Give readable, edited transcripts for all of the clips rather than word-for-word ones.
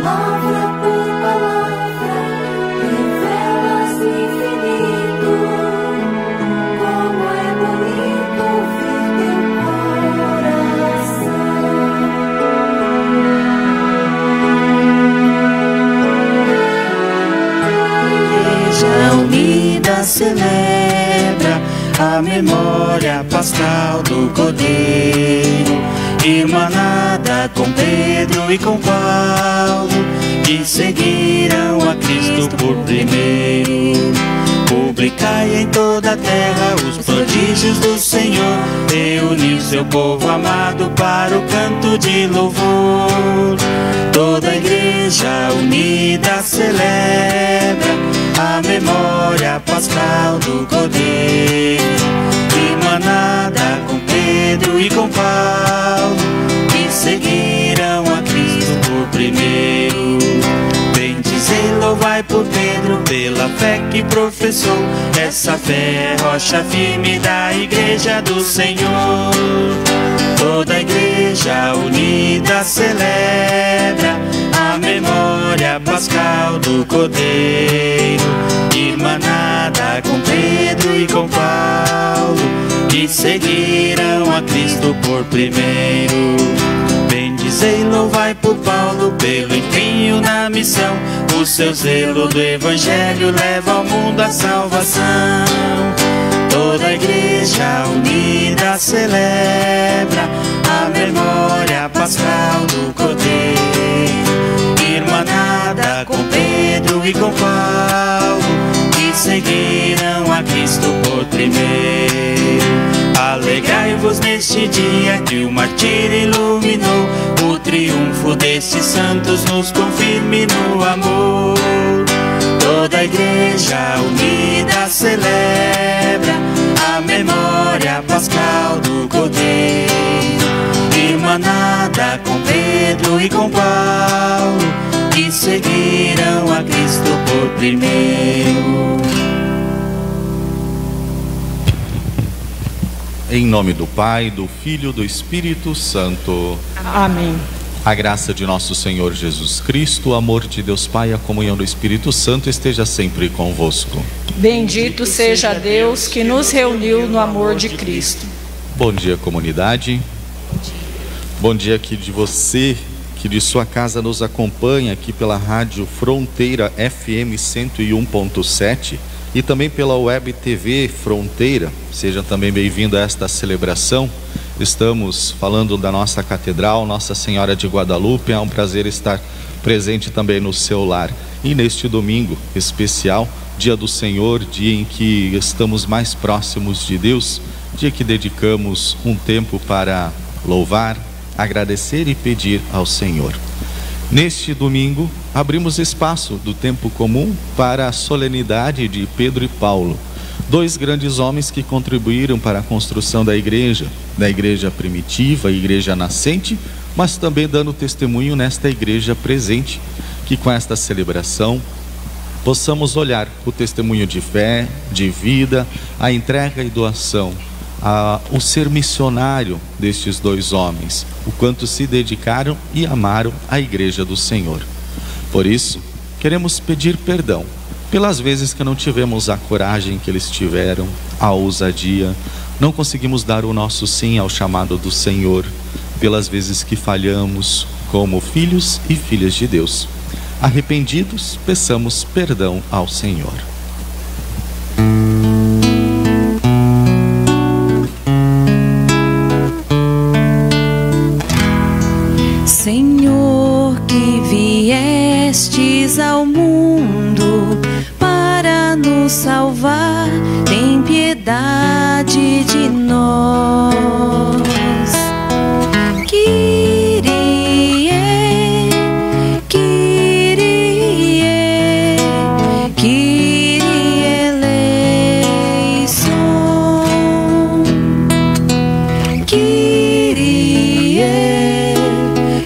palavra por palavra, revela-se infinito. Como é bonito ouvir teu coração. Igreja unida celebra a memória pascal do Cordeiro, irmanada com Pedro e com Paulo, que seguiram a Cristo por primeiro. Publicai em toda a terra os prodígios do Senhor, reuniu seu povo amado para o canto de louvor. Toda a igreja unida celebra a memória pascal do Cordeiro, irmanada com Pedro e com Paulo, que seguiram a Cristo por primeiro. Bendizei, louvai por Pedro, pela fé que professou. Essa fé é rocha firme da igreja do Senhor. Toda a igreja unida celebra a memória pascal do Cordeiro, irmanada com Pedro e com Paulo, que seguiram a Cristo por primeiro. Bendizei, louvai por Paulo, pelo empenho na missão. O seu zelo do Evangelho leva ao mundo a salvação. Toda a igreja unida celebra a memória pascal do Cordeiro, irmanada com Pedro e com Paulo, que seguiram a Cristo por primeiro. Alegrai-vos neste dia que o martírio iluminou, o triunfo destes santos nos confirme no amor. Toda a igreja unida celebra a memória pascal do Cordeiro, irmanada com Pedro e com Paulo, que seguiram a Cristo por primeiro. Em nome do Pai, do Filho e do Espírito Santo. Amém. A graça de nosso Senhor Jesus Cristo, o amor de Deus Pai e a comunhão do Espírito Santo esteja sempre convosco. Bendito seja Deus que nos reuniu no amor de Cristo. Bom dia, comunidade. Bom dia aqui de você que de sua casa nos acompanha aqui pela Rádio Fronteira FM 101.7 e também pela Web TV Fronteira. Seja também bem-vindo a esta celebração. Estamos falando da nossa catedral, Nossa Senhora de Guadalupe. É um prazer estar presente também no seu lar. E neste domingo especial, dia do Senhor, dia em que estamos mais próximos de Deus, dia que dedicamos um tempo para louvar, agradecer e pedir ao Senhor. Neste domingo, abrimos espaço do tempo comum para a solenidade de Pedro e Paulo, dois grandes homens que contribuíram para a construção da igreja primitiva, a igreja nascente, mas também dando testemunho nesta igreja presente, que com esta celebração possamos olhar o testemunho de fé, de vida, a entrega e doação, o ser missionário destes dois homens, o quanto se dedicaram e amaram a igreja do Senhor. Por isso, queremos pedir perdão pelas vezes que não tivemos a coragem que eles tiveram, a ousadia, não conseguimos dar o nosso sim ao chamado do Senhor, pelas vezes que falhamos como filhos e filhas de Deus. Arrependidos, peçamos perdão ao Senhor. Senhor, que viestes ao mundo para nos salvar, tem piedade de nós. Kyrie, Kyrie, Kyrie eleison. Kyrie,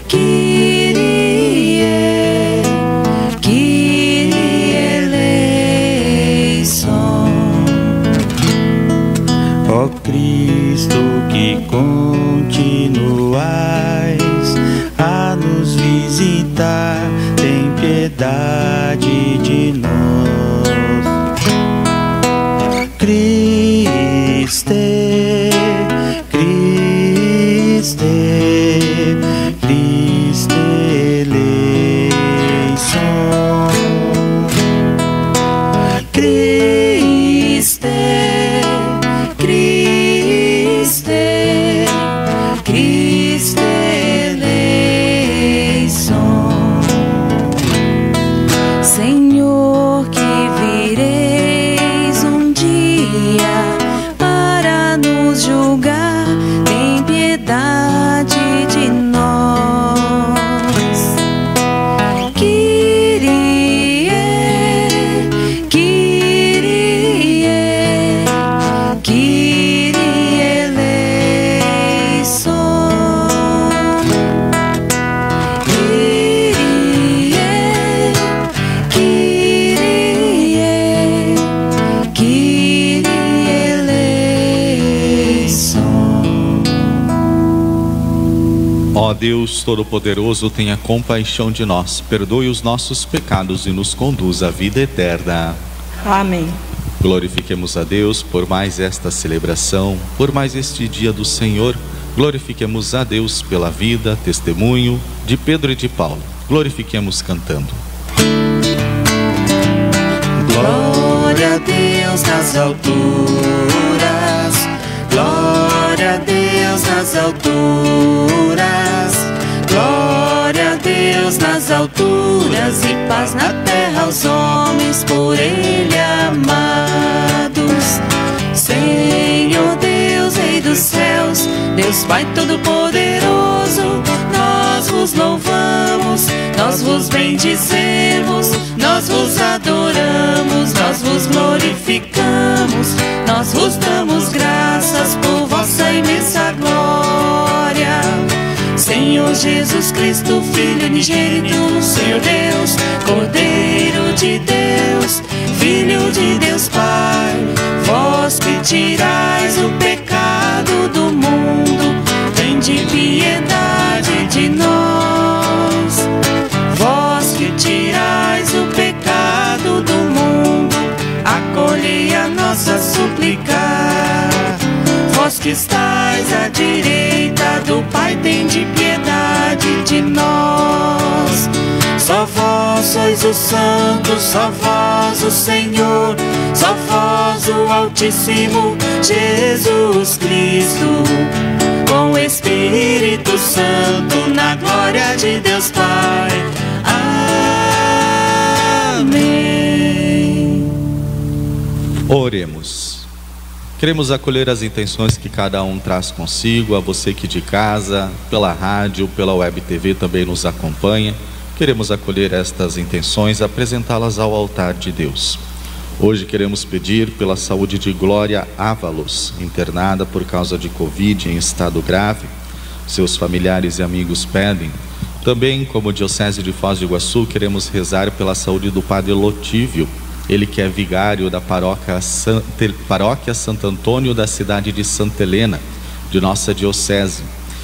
Kyrie, Kyrie eleison. Ó Cristo, que continuais a nos visitar, visitar, tem piedade de nós. Cristo, Cristo, Cristo eleição. Cristo, Cristo, Cristo eleição. Senhor, que vireis um dia para nos julgar, tem piedade de nós. Kyrie, Kyrie, Kyrie eleison. Kyrie, Kyrie, Kyrie eleison. Ó Deus Todo-Poderoso, tenha compaixão de nós, perdoe os nossos pecados e nos conduz à vida eterna. Amém. Glorifiquemos a Deus por mais esta celebração, por mais este dia do Senhor. Glorifiquemos a Deus pela vida, testemunho de Pedro e de Paulo. Glorifiquemos cantando. Glória a Deus nas alturas, glória a Deus nas alturas, glória a Deus nas alturas e paz na terra aos homens por Ele amados. Senhor Deus, Rei dos céus, Deus Pai Todo-Poderoso, nós vos louvamos, nós vos bendizemos, nós vos adoramos, nós vos glorificamos, nós vos damos graças por vossa imensa glória. Senhor Jesus Cristo, Filho unigênito, Senhor Deus, Cordeiro de Deus, Filho de Deus Pai, vós que tirais o pecado do mundo, tende piedade de nós. Vós que tirais o pecado do mundo, acolhei a nossa súplica. Vós que estais à direita do Pai, tende piedade de nós. Só vós sois o Santo, só vós o Senhor, só vós o Altíssimo Jesus Cristo, com o Espírito Santo, na glória de Deus Pai. Amém. Oremos. Queremos acolher as intenções que cada um traz consigo, a você que de casa, pela rádio, pela web TV também nos acompanha. Queremos acolher estas intenções, apresentá-las ao altar de Deus. Hoje queremos pedir pela saúde de Glória Ávalos, internada por causa de Covid em estado grave. Seus familiares e amigos pedem. Também, como Diocese de Foz do Iguaçu, queremos rezar pela saúde do Padre Lotívio, ele que é vigário da paróquia Santo Antônio da cidade de Santa Helena, de nossa Diocese.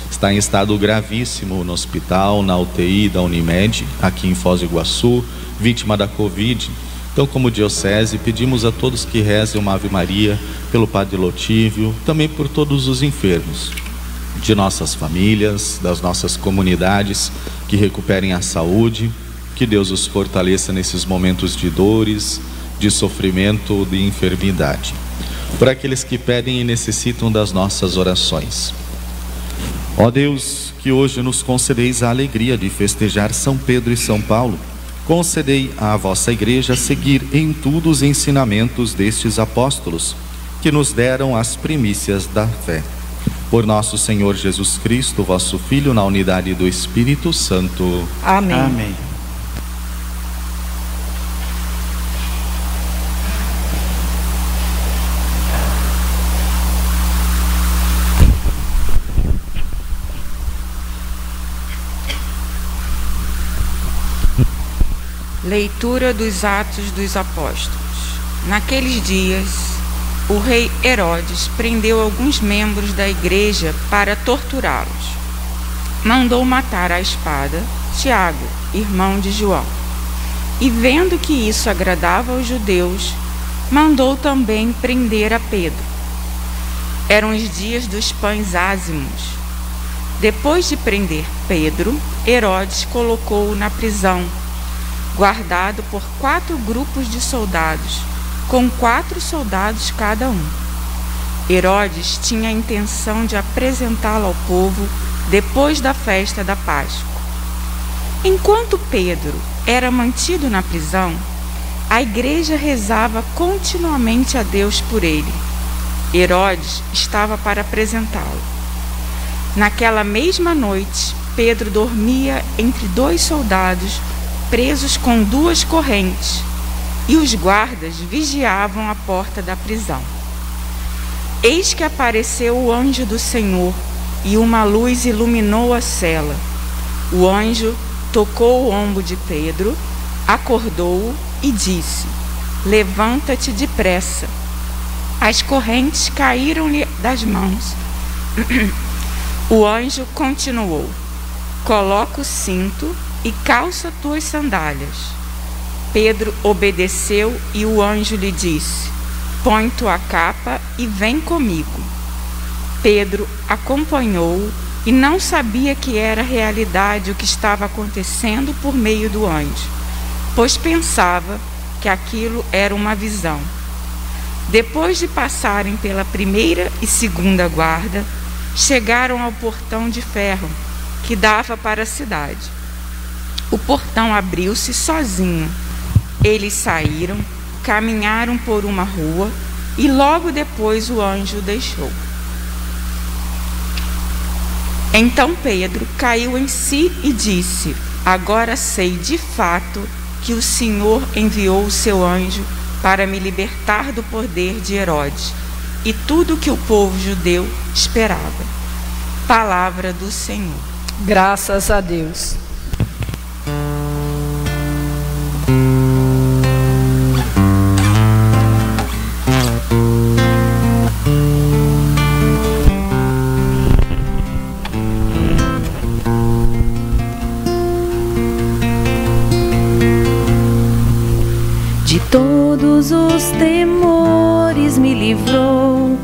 Está em estado gravíssimo no hospital, na UTI da Unimed, aqui em Foz do Iguaçu, vítima da Covid. Então, como Diocese, pedimos a todos que rezem uma Ave Maria pelo Padre Lotívio, também por todos os enfermos, de nossas famílias, das nossas comunidades, que recuperem a saúde, que Deus os fortaleça nesses momentos de dores, de sofrimento, de enfermidade. Por aqueles que pedem e necessitam das nossas orações. Ó Deus, que hoje nos concedeis a alegria de festejar São Pedro e São Paulo, concedei à vossa Igreja seguir em tudo os ensinamentos destes apóstolos, que nos deram as primícias da fé. Por nosso Senhor Jesus Cristo, vosso Filho, na unidade do Espírito Santo. Amém. Amém. Leitura dos Atos dos Apóstolos. Naqueles dias, o rei Herodes prendeu alguns membros da igreja para torturá-los. Mandou matar à espada Tiago, irmão de João. E vendo que isso agradava aos judeus, mandou também prender a Pedro. Eram os dias dos pães ázimos. Depois de prender Pedro, Herodes colocou-o na prisão, guardado por 4 grupos de soldados, com 4 soldados cada um. Herodes tinha a intenção de apresentá-lo ao povo depois da festa da Páscoa. Enquanto Pedro era mantido na prisão, a igreja rezava continuamente a Deus por ele. Herodes estava para apresentá-lo. Naquela mesma noite, Pedro dormia entre 2 soldados presos com 2 correntes, e os guardas vigiavam a porta da prisão. Eis que apareceu o anjo do Senhor, e uma luz iluminou a cela. O anjo tocou o ombro de Pedro, acordou-o e disse: levanta-te depressa. As correntes caíram-lhe das mãos. O anjo continuou: coloca o cinto e calça tuas sandálias. Pedro obedeceu e o anjo lhe disse: põe tua capa e vem comigo. Pedro acompanhou-o e não sabia que era realidade o que estava acontecendo por meio do anjo, pois pensava que aquilo era uma visão. Depois de passarem pela primeira e segunda guarda, chegaram ao portão de ferro que dava para a cidade. O portão abriu-se sozinho. Eles saíram, caminharam por uma rua e logo depois o anjo o deixou. Então Pedro caiu em si e disse: agora sei de fato que o Senhor enviou o seu anjo para me libertar do poder de Herodes e tudo que o povo judeu esperava. Palavra do Senhor. Graças a Deus. De todos os temores me livrou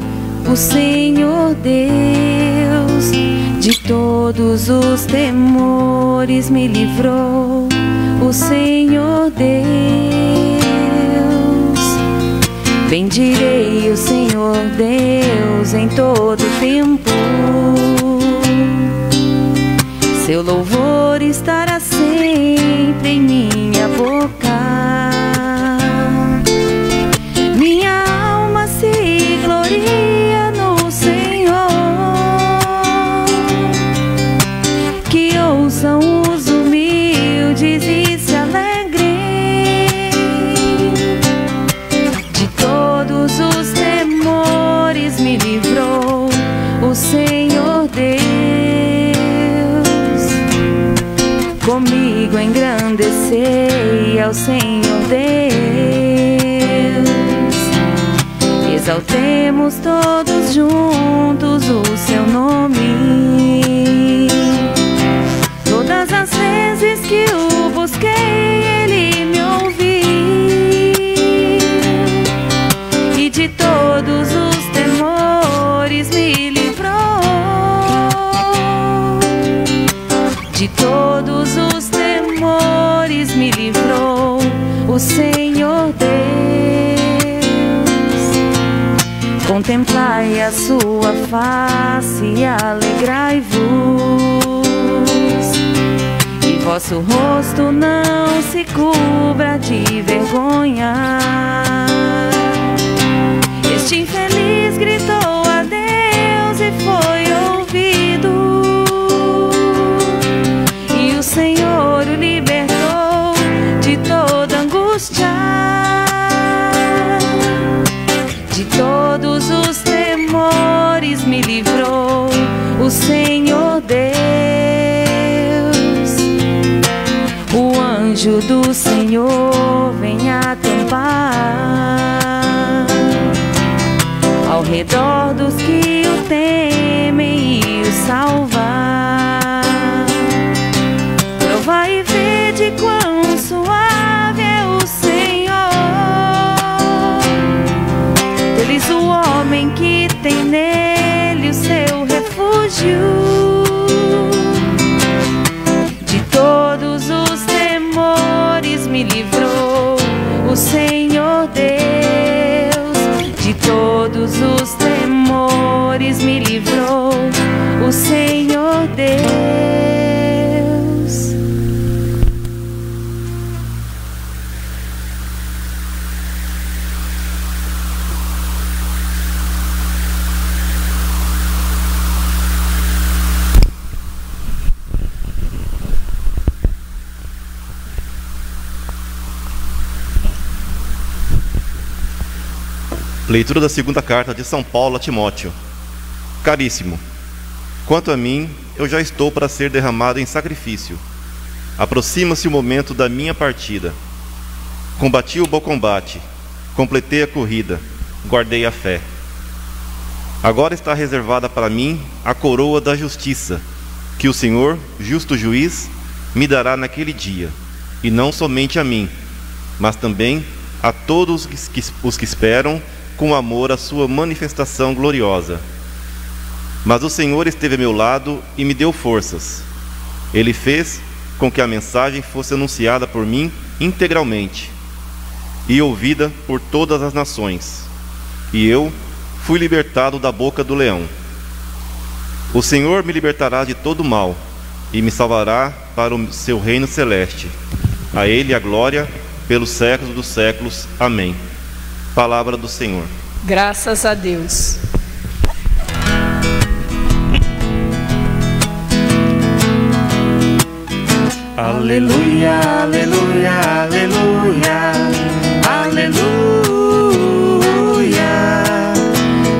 o Senhor Deus. De todos os temores me livrou o Senhor Deus. Bendirei o Senhor Deus em todo tempo. Seu louvor estará sempre em minha boca. Minha alma se gloria no Senhor. Que ouçam os humildes e se alegrem. De todos os temores me livrou o Senhor Deus. Comigo engrandecei ao Senhor Deus. Exaltemos todos juntos o seu nome. Todas as vezes que o busquei, ele me ouviu. E de todos os temores me livrou. De todos os temores me livrou o Senhor Deus. Contemplai a sua face e alegrai-vos, e vosso rosto não se cubra de vergonha. Este infeliz gritou a Deus e foi ouvido, e o Senhor o libertou de toda angústia. De todos os temores me livrou o Senhor Deus. O anjo do Senhor vem acampar ao redor dos que o temem e o salvar. Provai de quão suave é o Senhor. Feliz o homem que tem nele o seu refúgio. De todos os temores me livrou o Senhor Deus. De todos os temores me livrou o Senhor Deus. Leitura da segunda carta de São Paulo a Timóteo. Caríssimo, quanto a mim, eu já estou para ser derramado em sacrifício. Aproxima-se o momento da minha partida. Combati o bom combate, completei a corrida, guardei a fé. Agora está reservada para mim a coroa da justiça, que o Senhor, justo juiz, me dará naquele dia, e não somente a mim, mas também a todos os que esperam com amor a sua manifestação gloriosa. Mas o Senhor esteve a meu lado e me deu forças. Ele fez com que a mensagem fosse anunciada por mim integralmente e ouvida por todas as nações. E eu fui libertado da boca do leão. O Senhor me libertará de todo mal e me salvará para o seu reino celeste. A Ele a glória pelos séculos dos séculos. Amém. Palavra do Senhor. Graças a Deus. Aleluia, aleluia, aleluia, aleluia,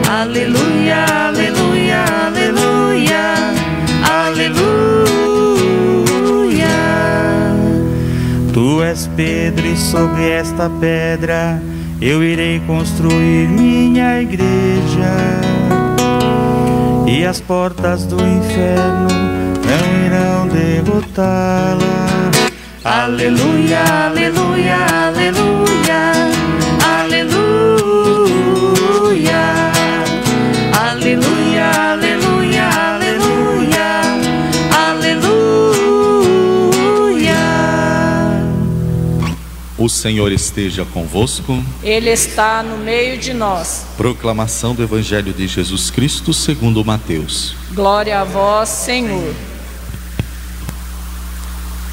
aleluia, aleluia, aleluia, aleluia. Tu és Pedro e sobre esta pedra eu irei construir minha igreja, e as portas do inferno não irão derrotá-la. Aleluia, aleluia, aleluia, aleluia, aleluia, aleluia, aleluia, aleluia. O Senhor esteja convosco. Ele está no meio de nós. Proclamação do Evangelho de Jesus Cristo segundo Mateus. Glória a vós, Senhor.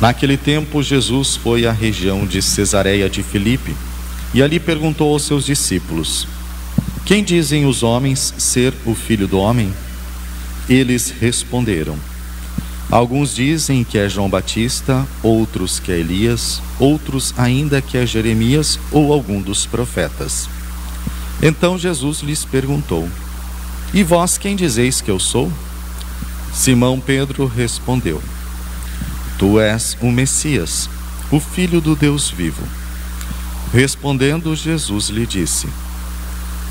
Naquele tempo, Jesus foi à região de Cesareia de Filipe e ali perguntou aos seus discípulos: quem dizem os homens ser o Filho do Homem? Eles responderam: alguns dizem que é João Batista, outros que é Elias, outros ainda que é Jeremias ou algum dos profetas. Então Jesus lhes perguntou: e vós quem dizeis que eu sou? Simão Pedro respondeu: tu és o Messias, o Filho do Deus vivo. Respondendo, Jesus lhe disse: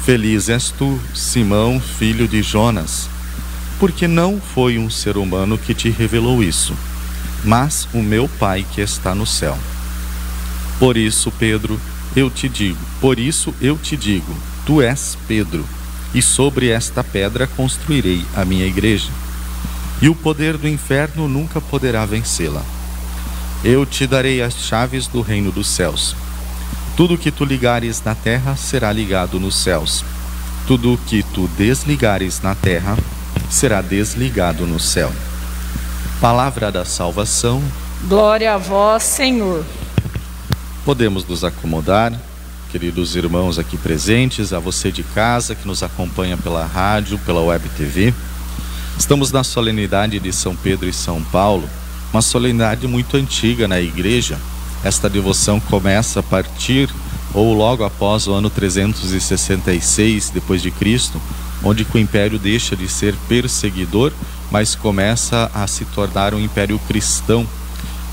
feliz és tu, Simão, filho de Jonas, porque não foi um ser humano que te revelou isso, mas o meu Pai que está no céu. Por isso eu te digo, tu és Pedro, e sobre esta pedra construirei a minha igreja, e o poder do inferno nunca poderá vencê-la. Eu te darei as chaves do reino dos céus. Tudo que tu ligares na terra será ligado nos céus. Tudo o que tu desligares na terra será desligado no céu. Palavra da salvação. Glória a vós, Senhor. Podemos nos acomodar, queridos irmãos aqui presentes, a você de casa que nos acompanha pela rádio, pela web TV. Estamos na solenidade de São Pedro e São Paulo, uma solenidade muito antiga na igreja. Esta devoção começa a partir ou logo após o ano 366 depois de Cristo, onde o império deixa de ser perseguidor, mas começa a se tornar um império cristão.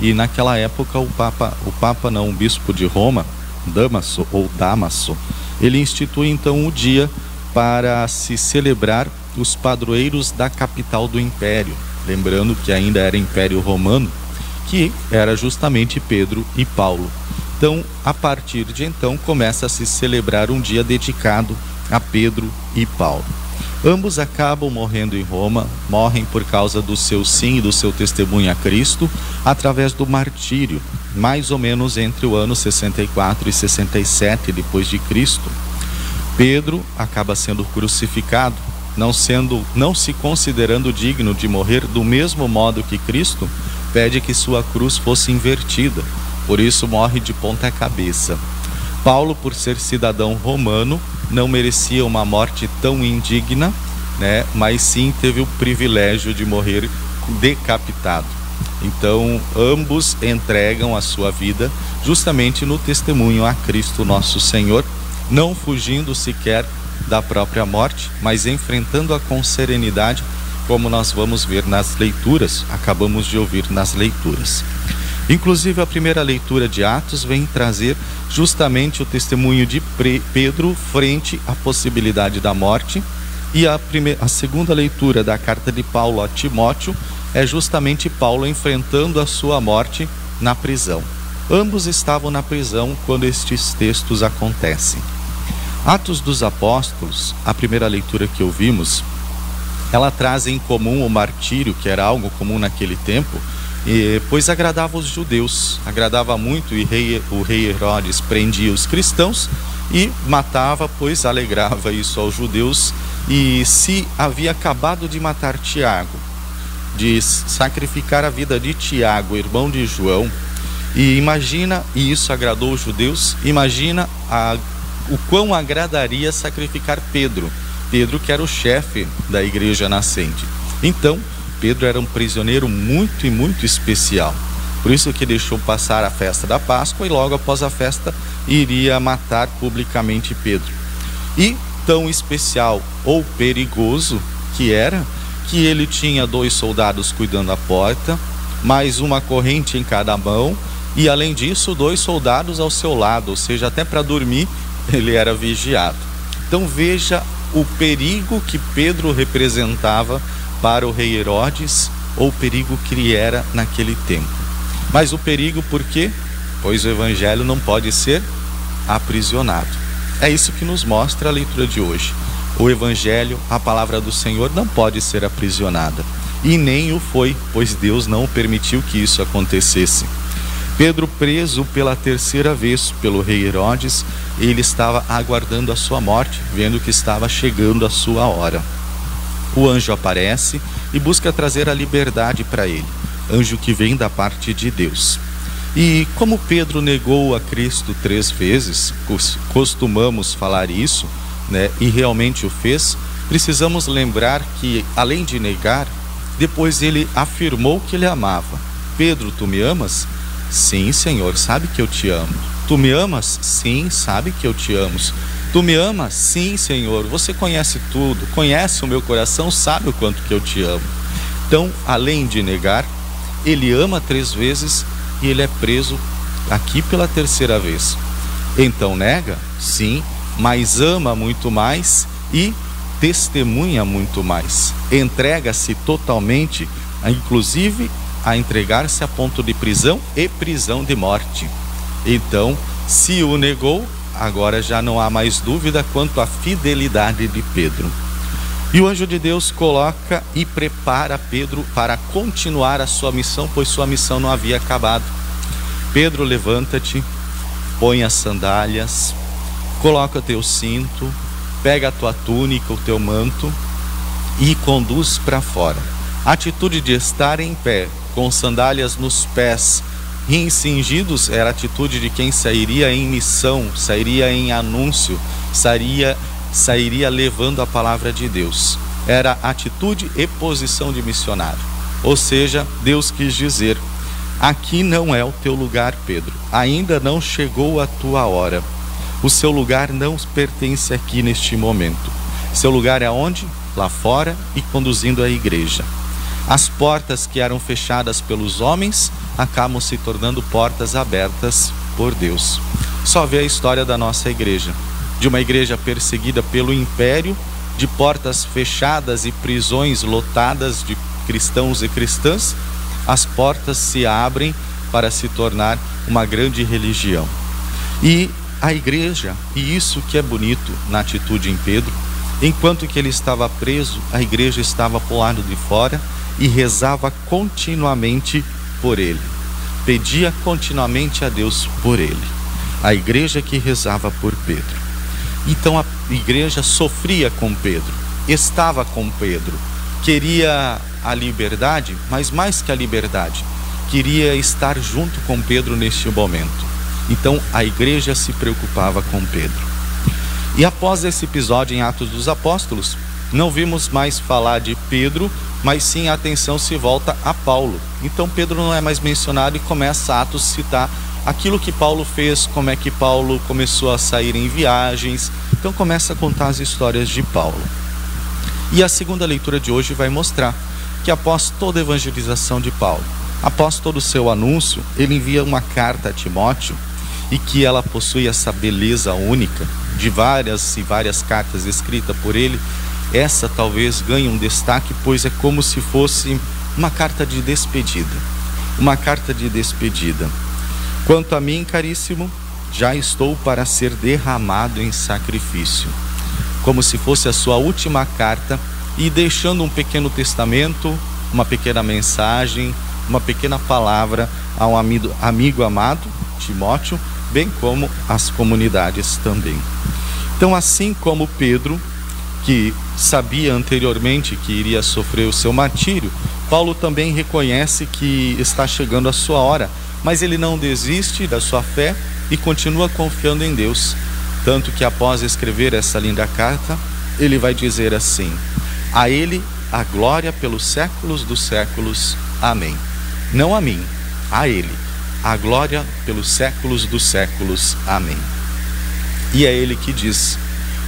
E naquela época o bispo de Roma, Damaso, ele institui então o dia para se celebrar os padroeiros da capital do império, lembrando que ainda era Império Romano, que era justamente Pedro e Paulo. Então, a partir de então, começa a se celebrar um dia dedicado a Pedro e Paulo. Ambos acabam morrendo em Roma, morrem por causa do seu sim e do seu testemunho a Cristo, através do martírio, mais ou menos entre o ano 64 e 67 depois de Cristo. Pedro acaba sendo crucificado, não se considerando digno de morrer do mesmo modo que Cristo, pede que sua cruz fosse invertida, por isso morre de ponta cabeça. Paulo, por ser cidadão romano, não merecia uma morte tão indigna, né? Mas sim teve o privilégio de morrer decapitado. Então, ambos entregam a sua vida justamente no testemunho a Cristo nosso Senhor, não fugindo sequer da própria morte, mas enfrentando-a com serenidade, como nós vamos ver nas leituras, acabamos de ouvir nas leituras. Inclusive, a primeira leitura de Atos vem trazer justamente o testemunho de Pedro frente à possibilidade da morte, e a segunda leitura da carta de Paulo a Timóteo é justamente Paulo enfrentando a sua morte na prisão. Ambos estavam na prisão quando estes textos acontecem. Atos dos Apóstolos, a primeira leitura que ouvimos, ela traz em comum o martírio, que era algo comum naquele tempo, pois agradava os judeus, agradava muito, e o rei Herodes prendia os cristãos e matava, pois alegrava isso aos judeus. E se havia acabado de matar Tiago, de sacrificar a vida de Tiago, irmão de João, e isso agradou os judeus, imagina o quão agradaria sacrificar Pedro, que era o chefe da igreja nascente. Então, Pedro era um prisioneiro muito especial. Por isso que deixou passar a festa da Páscoa e logo após a festa iria matar publicamente Pedro. E tão especial ou perigoso que era, que ele tinha 2 soldados cuidando da porta, mais uma corrente em cada mão, e além disso 2 soldados ao seu lado, ou seja, até para dormir ele era vigiado. Então veja o perigo que Pedro representava para o rei Herodes, ou o perigo que ele era naquele tempo. Mas o perigo por quê? Pois o evangelho não pode ser aprisionado. É isso que nos mostra a leitura de hoje. O evangelho, a palavra do Senhor, não pode ser aprisionada. E nem o foi, pois Deus não permitiu que isso acontecesse. Pedro, preso pela 3ª vez pelo rei Herodes, ele estava aguardando a sua morte, vendo que estava chegando a sua hora. O anjo aparece e busca trazer a liberdade para ele, anjo que vem da parte de Deus. E como Pedro negou a Cristo 3 vezes, costumamos falar isso, né, e realmente o fez, precisamos lembrar que, além de negar, depois ele afirmou que ele amava. Pedro, tu me amas? Sim, Senhor, sabe que eu te amo. Tu me amas? Sim, sabe que eu te amo. Tu me amas? Sim, Senhor, você conhece tudo, conhece o meu coração, sabe o quanto que eu te amo. Então, além de negar, ele ama 3 vezes e ele é preso aqui pela 3ª vez. Então nega? Sim, mas ama muito mais e testemunha muito mais. Entrega-se totalmente, inclusive a entregar-se a ponto de prisão e prisão de morte. Então, se o negou, agora já não há mais dúvida quanto à fidelidade de Pedro. E o anjo de Deus coloca e prepara Pedro para continuar a sua missão, pois sua missão não havia acabado. Pedro, levanta-te, põe as sandálias, coloca o teu cinto, pega a tua túnica, o teu manto e conduz para fora. A atitude de estar em pé, com sandálias nos pés e cingidos, era a atitude de quem sairia em missão, sairia em anúncio, sairia levando a palavra de Deus. Era atitude e posição de missionário. Ou seja, Deus quis dizer: aqui não é o teu lugar, Pedro, ainda não chegou a tua hora. O seu lugar não pertence aqui neste momento. Seu lugar é onde? Lá fora e conduzindo a igreja. As portas que eram fechadas pelos homens acabam se tornando portas abertas por Deus. Só vê a história da nossa igreja, de uma igreja perseguida pelo império, de portas fechadas e prisões lotadas de cristãos e cristãs, as portas se abrem para se tornar uma grande religião. E a igreja, e isso que é bonito na atitude em Pedro, enquanto que ele estava preso, a igreja estava pro lado de fora e rezava continuamente por ele, pedia continuamente a Deus por ele. A igreja que rezava por Pedro. Então a igreja sofria com Pedro, estava com Pedro, queria a liberdade, mas mais que a liberdade, queria estar junto com Pedro neste momento. Então a igreja se preocupava com Pedro. E após esse episódio em Atos dos Apóstolos, não vimos mais falar de Pedro, mas sim a atenção se volta a Paulo. Então Pedro não é mais mencionado e começa Atos a citar aquilo que Paulo fez, como é que Paulo começou a sair em viagens. Então começa a contar as histórias de Paulo. E a segunda leitura de hoje vai mostrar que após toda a evangelização de Paulo, após todo o seu anúncio, ele envia uma carta a Timóteo, e que ela possui essa beleza única de várias e várias cartas escritas por ele. Essa talvez ganhe um destaque, pois é como se fosse uma carta de despedida. Uma carta de despedida. Quanto a mim, caríssimo, já estou para ser derramado em sacrifício. Como se fosse a sua última carta, e deixando um pequeno testamento, uma pequena mensagem, uma pequena palavra a um amigo amado, Timóteo, bem como as comunidades também. Então, assim como Pedro, que sabia anteriormente que iria sofrer o seu martírio, Paulo também reconhece que está chegando a sua hora, mas ele não desiste da sua fé e continua confiando em Deus. Tanto que após escrever essa linda carta, ele vai dizer assim: a ele a glória pelos séculos dos séculos. Amém. Não a mim, a ele a glória pelos séculos dos séculos. Amém. E é ele que diz: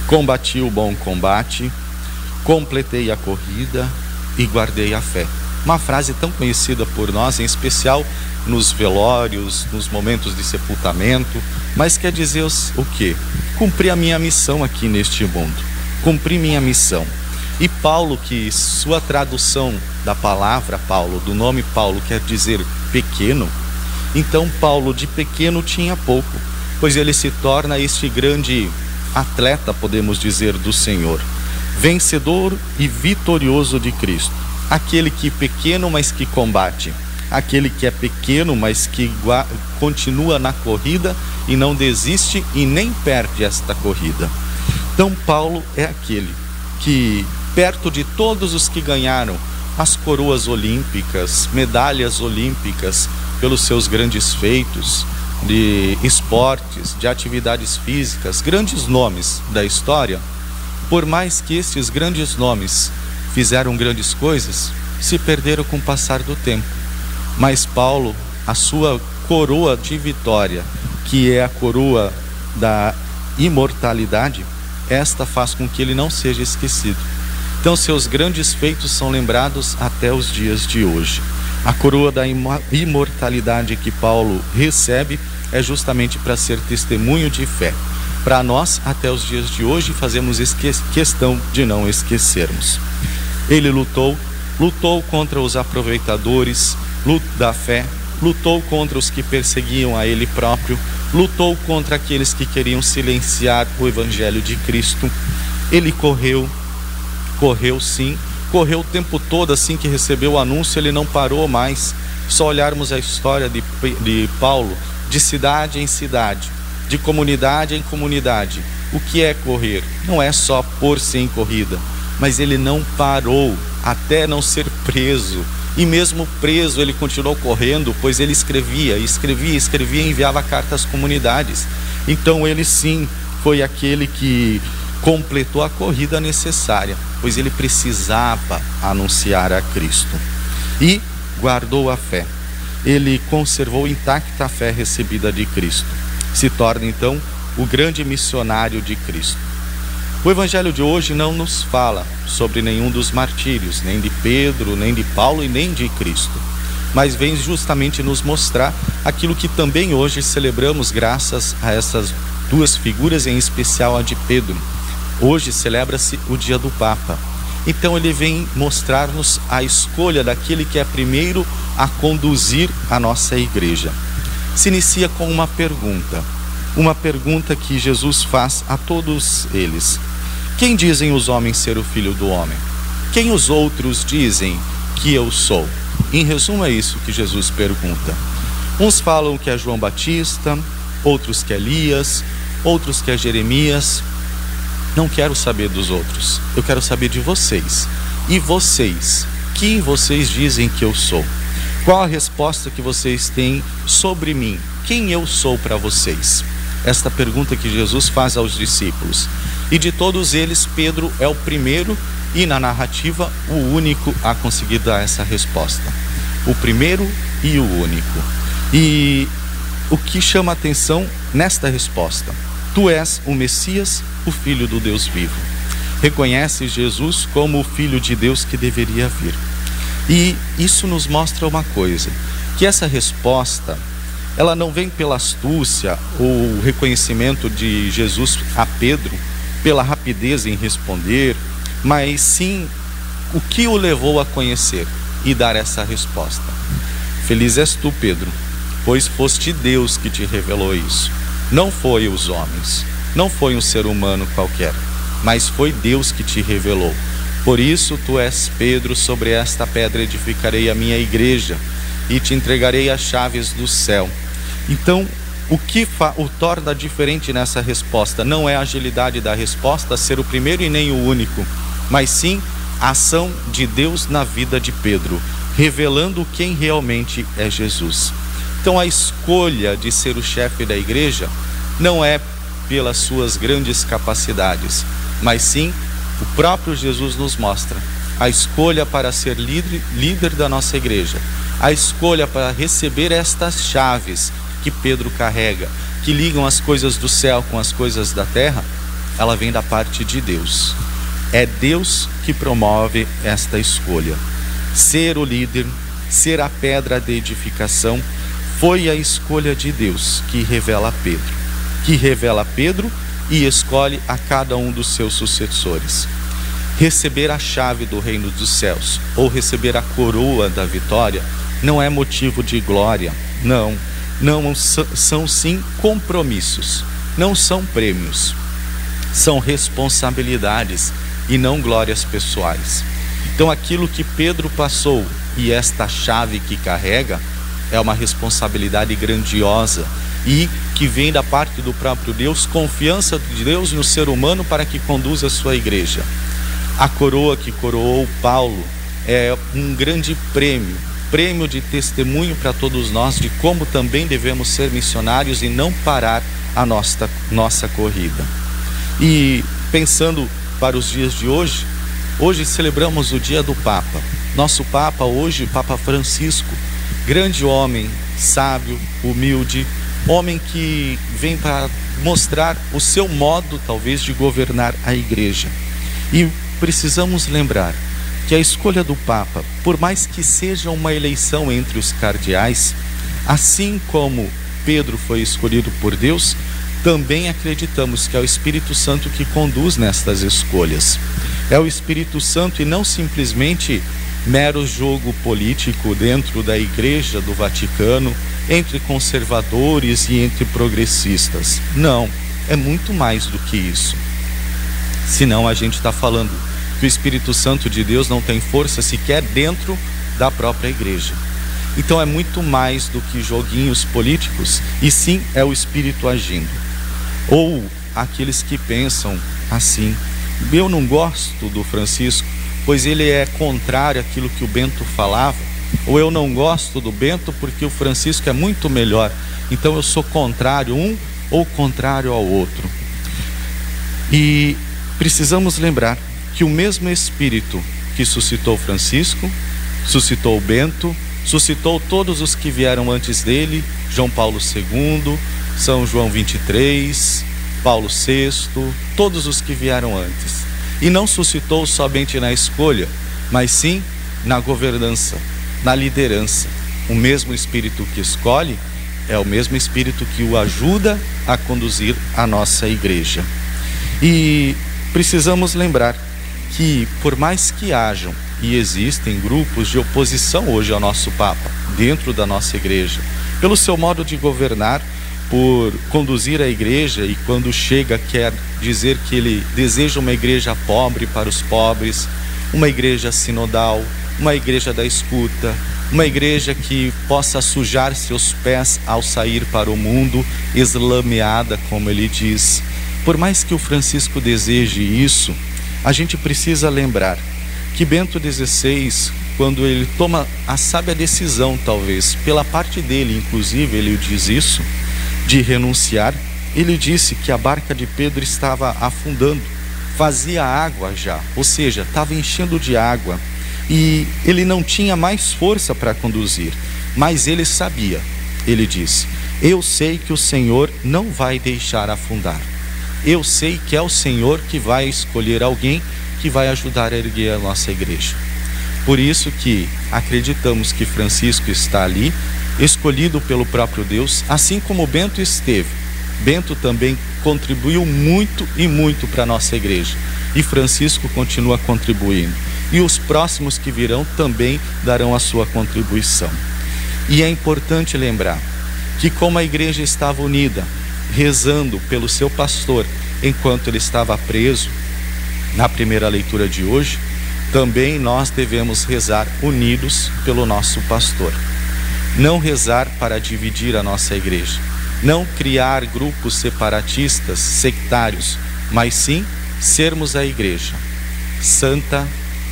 combati o bom combate, completei a corrida e guardei a fé. Uma frase tão conhecida por nós, em especial nos velórios, nos momentos de sepultamento, mas quer dizer o quê? Cumpri a minha missão aqui neste mundo, cumpri minha missão. E Paulo, que sua tradução da palavra Paulo, do nome Paulo, quer dizer pequeno, então Paulo de pequeno tinha pouco, pois ele se torna este grande atleta, podemos dizer, do Senhor, vencedor e vitorioso de Cristo, aquele que é pequeno, mas que combate, aquele que é pequeno, mas que continua na corrida e não desiste e nem perde esta corrida. Então Paulo é aquele que, perto de todos os que ganharam as coroas olímpicas, medalhas olímpicas, pelos seus grandes feitos de esportes, de atividades físicas, grandes nomes da história, por mais que estes grandes nomes fizeram grandes coisas, se perderam com o passar do tempo. Mas Paulo, a sua coroa de vitória, que é a coroa da imortalidade, esta faz com que ele não seja esquecido. Então seus grandes feitos são lembrados até os dias de hoje. A coroa da imortalidade que Paulo recebe é justamente para ser testemunho de fé. Para nós, até os dias de hoje, fazemos questão de não esquecermos. Ele lutou contra os aproveitadores da fé, lutou contra os que perseguiam a ele próprio, lutou contra aqueles que queriam silenciar o Evangelho de Cristo. Ele correu sim, correu o tempo todo. Assim que recebeu o anúncio, ele não parou mais. Só olharmos a história de Paulo, de cidade em cidade, de comunidade em comunidade. O que é correr? Não é só pôr-se em corrida, mas ele não parou até não ser preso. E mesmo preso ele continuou correndo, pois ele escrevia e enviava cartas às comunidades. Então ele sim foi aquele que completou a corrida necessária, pois ele precisava anunciar a Cristo. E guardou a fé. Ele conservou intacta a fé recebida de Cristo. Se torna então o grande missionário de Cristo. O Evangelho de hoje não nos fala sobre nenhum dos martírios, nem de Pedro, nem de Paulo e nem de Cristo, mas vem justamente nos mostrar aquilo que também hoje celebramos graças a essas duas figuras, em especial a de Pedro. Hoje celebra-se o dia do Papa, Então ele vem mostrar-nos a escolha daquele que é primeiro a conduzir a nossa igreja. Se inicia com uma pergunta que Jesus faz a todos eles. Quem dizem os homens ser o Filho do Homem? Quem os outros dizem que eu sou? Em resumo, é isso que Jesus pergunta. Uns falam que é João Batista, outros que é Elias, outros que é Jeremias. Não quero saber dos outros, eu quero saber de vocês. E vocês? Quem vocês dizem que eu sou? Qual a resposta que vocês têm sobre mim? Quem eu sou para vocês? Esta pergunta que Jesus faz aos discípulos. E de todos eles, Pedro é o primeiro e na narrativa o único a conseguir dar essa resposta. O primeiro e o único. E o que chama a atenção nesta resposta? Tu és o Messias, o Filho do Deus vivo. Reconhece Jesus como o Filho de Deus que deveria vir. E isso nos mostra uma coisa, que essa resposta, ela não vem pela astúcia ou reconhecimento de Jesus a Pedro, pela rapidez em responder, mas sim o que o levou a conhecer e dar essa resposta. Feliz és tu, Pedro, pois foste Deus que te revelou isso. Não foi os homens, não foi um ser humano qualquer, mas foi Deus que te revelou. Por isso tu és Pedro, sobre esta pedra edificarei a minha igreja e te entregarei as chaves do céu. Então, o que o torna diferente nessa resposta não é a agilidade da resposta, ser o primeiro e nem o único, mas sim a ação de Deus na vida de Pedro, revelando quem realmente é Jesus. Então a escolha de ser o chefe da igreja não é pelas suas grandes capacidades, mas sim o próprio Jesus nos mostra a escolha para ser líder da nossa igreja, a escolha para receber estas chaves que Pedro carrega, que ligam as coisas do céu com as coisas da terra. Ela vem da parte de Deus. É Deus que promove esta escolha. Ser o líder, ser a pedra de edificação, foi a escolha de Deus que revela Pedro e escolhe a cada um dos seus sucessores. Receber a chave do reino dos céus ou receber a coroa da vitória não é motivo de glória, não são sim compromissos, não são prêmios, são responsabilidades e não glórias pessoais. Então aquilo que Pedro passou e esta chave que carrega é uma responsabilidade grandiosa e que vem da parte do próprio Deus, confiança de Deus no ser humano para que conduza a sua igreja. A coroa que coroou Paulo é um grande prêmio de testemunho para todos nós de como também devemos ser missionários e não parar a nossa corrida. E pensando para os dias de hoje celebramos o dia do Papa. Nosso Papa hoje, Papa Francisco, grande homem, sábio, humilde, homem que vem para mostrar o seu modo, talvez, de governar a igreja. E precisamos lembrar que a escolha do Papa, por mais que seja uma eleição entre os cardeais, assim como Pedro foi escolhido por Deus, também acreditamos que é o Espírito Santo que conduz nestas escolhas. É o Espírito Santo e não simplesmente mero jogo político dentro da Igreja do Vaticano, entre conservadores e entre progressistas. Não, é muito mais do que isso. Senão a gente está falando que o Espírito Santo de Deus não tem força sequer dentro da própria igreja. Então é muito mais do que joguinhos políticos, e sim é o Espírito agindo. Ou aqueles que pensam assim: eu não gosto do Francisco, pois ele é contrário àquilo que o Bento falava, ou eu não gosto do Bento porque o Francisco é muito melhor, então eu sou contrário um ou contrário ao outro. E precisamos lembrar que o mesmo Espírito que suscitou Francisco, suscitou Bento, suscitou todos os que vieram antes dele, João Paulo II, São João 23, Paulo VI, todos os que vieram antes. E não suscitou somente na escolha, mas sim na governança, na liderança. O mesmo Espírito que escolhe é o mesmo Espírito que o ajuda a conduzir a nossa igreja. E precisamos lembrar que, por mais que hajam e existem grupos de oposição hoje ao nosso Papa, dentro da nossa igreja, pelo seu modo de governar, por conduzir a igreja, e quando chega quer dizer que ele deseja uma igreja pobre para os pobres, uma igreja sinodal, uma igreja da escuta, uma igreja que possa sujar seus pés ao sair para o mundo, eslameada, como ele diz. Por mais que o Francisco deseje isso, a gente precisa lembrar que Bento XVI, quando ele toma a sábia decisão, talvez, pela parte dele, inclusive, ele diz isso, de renunciar, ele disse que a barca de Pedro estava afundando, fazia água já, ou seja, estava enchendo de água, e ele não tinha mais força para conduzir, mas ele sabia, ele disse: eu sei que o Senhor não vai deixar afundar, eu sei que é o Senhor que vai escolher alguém que vai ajudar a erguer a nossa igreja. Por isso que acreditamos que Francisco está ali, escolhido pelo próprio Deus, assim como Bento esteve. Bento também contribuiu muito e muito para a nossa igreja, e Francisco continua contribuindo, e os próximos que virão também darão a sua contribuição. E é importante lembrar que, como a igreja estava unida, rezando pelo seu pastor enquanto ele estava preso, na primeira leitura de hoje, também nós devemos rezar unidos pelo nosso pastor. Não rezar para dividir a nossa igreja, não criar grupos separatistas, sectários, mas sim sermos a igreja santa,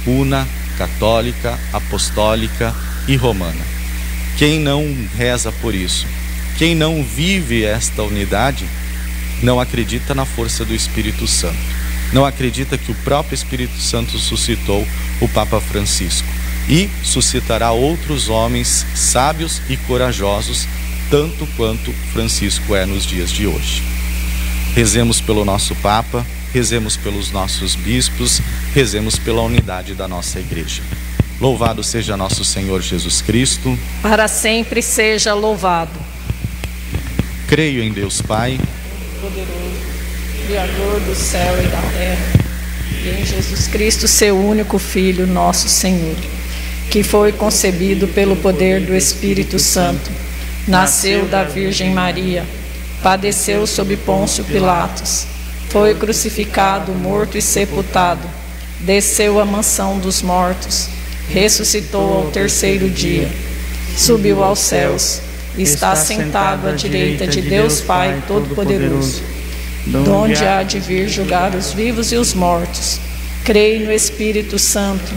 una, católica, apostólica e romana. Quem não reza por isso, quem não vive esta unidade, não acredita na força do Espírito Santo, não acredita que o próprio Espírito Santo suscitou o Papa Francisco e suscitará outros homens sábios e corajosos, tanto quanto Francisco é nos dias de hoje. Rezemos pelo nosso Papa, rezemos pelos nossos bispos, rezemos pela unidade da nossa igreja. Louvado seja nosso Senhor Jesus Cristo. Para sempre seja louvado. Creio em Deus Pai, Poderoso, Criador do céu e da terra, e em Jesus Cristo, seu único Filho, nosso Senhor, que foi concebido pelo poder do Espírito Santo, nasceu da Virgem Maria, padeceu sob Pôncio Pilatos, foi crucificado, morto e sepultado, desceu à mansão dos mortos, ressuscitou ao terceiro dia, subiu aos céus, está sentado à direita de Deus Pai Todo-Poderoso, donde há de vir julgar os vivos e os mortos. Creio no Espírito Santo,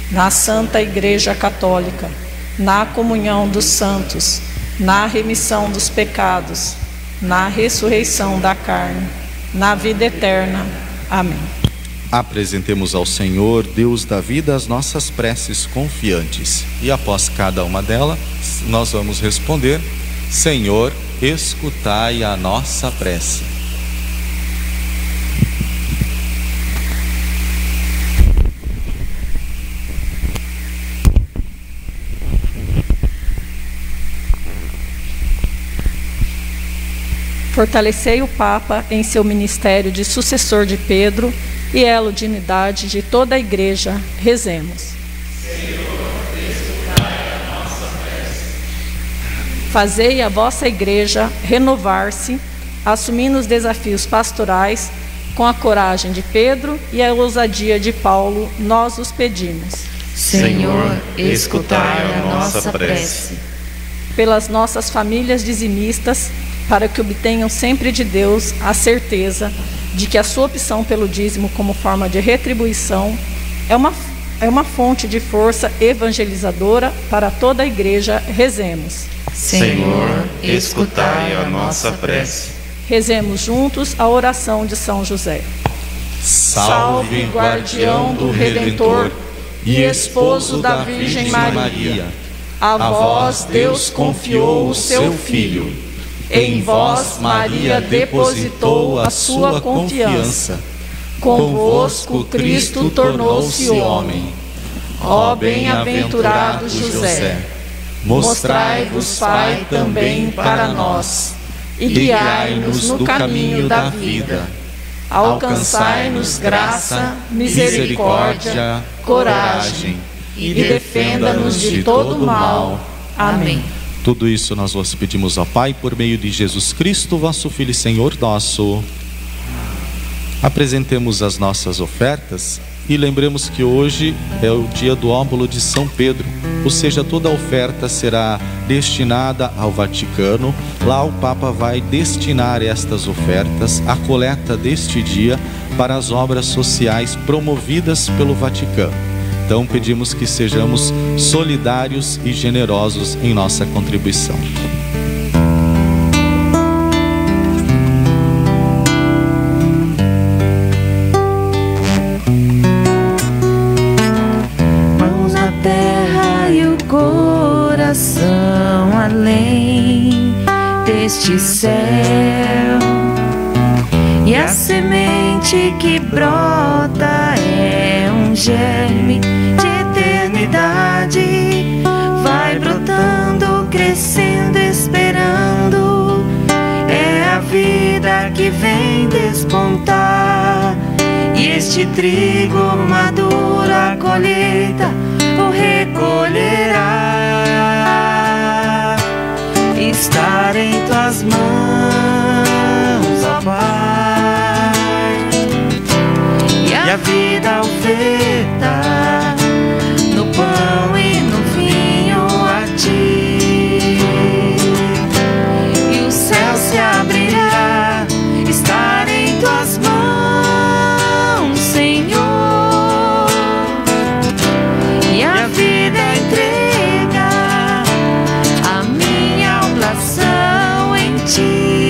na Santa Igreja Católica, na comunhão dos santos, na remissão dos pecados, na ressurreição da carne, na vida eterna. Amém. Apresentemos ao Senhor, Deus da vida, as nossas preces confiantes. E após cada uma delas, nós vamos responder: Senhor, escutai a nossa prece. Fortalecei o Papa em seu ministério de sucessor de Pedro e elo de unidade de toda a Igreja. Rezemos. Senhor, escutai a nossa prece. Fazei a vossa Igreja renovar-se, assumindo os desafios pastorais com a coragem de Pedro e a ousadia de Paulo, nós os pedimos. Senhor, escutai a nossa prece. Pelas nossas famílias dizimistas, para que obtenham sempre de Deus a certeza de que a sua opção pelo dízimo como forma de retribuição é uma fonte de força evangelizadora para toda a Igreja. Rezemos. Senhor, escutai a nossa prece. Rezemos juntos a oração de São José. Salve, guardião do Redentor e esposo da Virgem Maria. A vós Deus confiou o seu Filho. Em vós Maria depositou a sua confiança. Convosco Cristo tornou-se homem. Ó bem-aventurado José, mostrai-vos Pai também para nós, e guiai-nos no caminho da vida. Alcançai-nos graça, misericórdia, coragem e defenda-nos de todo mal. Amém. Tudo isso nós vos pedimos ao Pai por meio de Jesus Cristo, vosso Filho e Senhor nosso. Apresentemos as nossas ofertas e lembremos que hoje é o dia do óbolo de São Pedro, ou seja, toda a oferta será destinada ao Vaticano. Lá o Papa vai destinar estas ofertas, a coleta deste dia, para as obras sociais promovidas pelo Vaticano. Então pedimos que sejamos solidários e generosos em nossa contribuição. Mãos na terra e o coração além deste céu, e a semente que brota é um germe de eternidade, vai brotando, crescendo, esperando. É a vida que vem despontar, e este trigo maduro a colheita o recolherá. Estar em tuas mãos, ó Pai, e a vida oferta no pão e no vinho a ti, e o céu se abrirá. Estar em tuas mãos, Senhor, e a vida entrega a minha oblação em ti.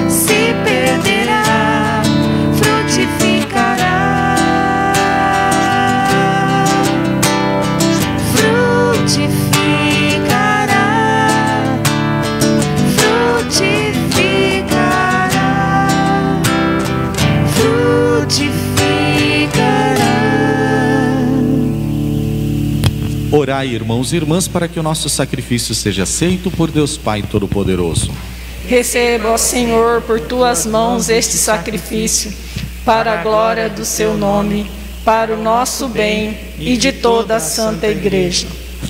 Se perderá, frutificará, frutificará, frutificará, frutificará. Orai, irmãos e irmãs, para que o nosso sacrifício seja aceito por Deus Pai Todo-Poderoso. Receba, ó Senhor, por tuas mãos este sacrifício, para a glória do seu nome, para o nosso bem e de toda a Santa Igreja.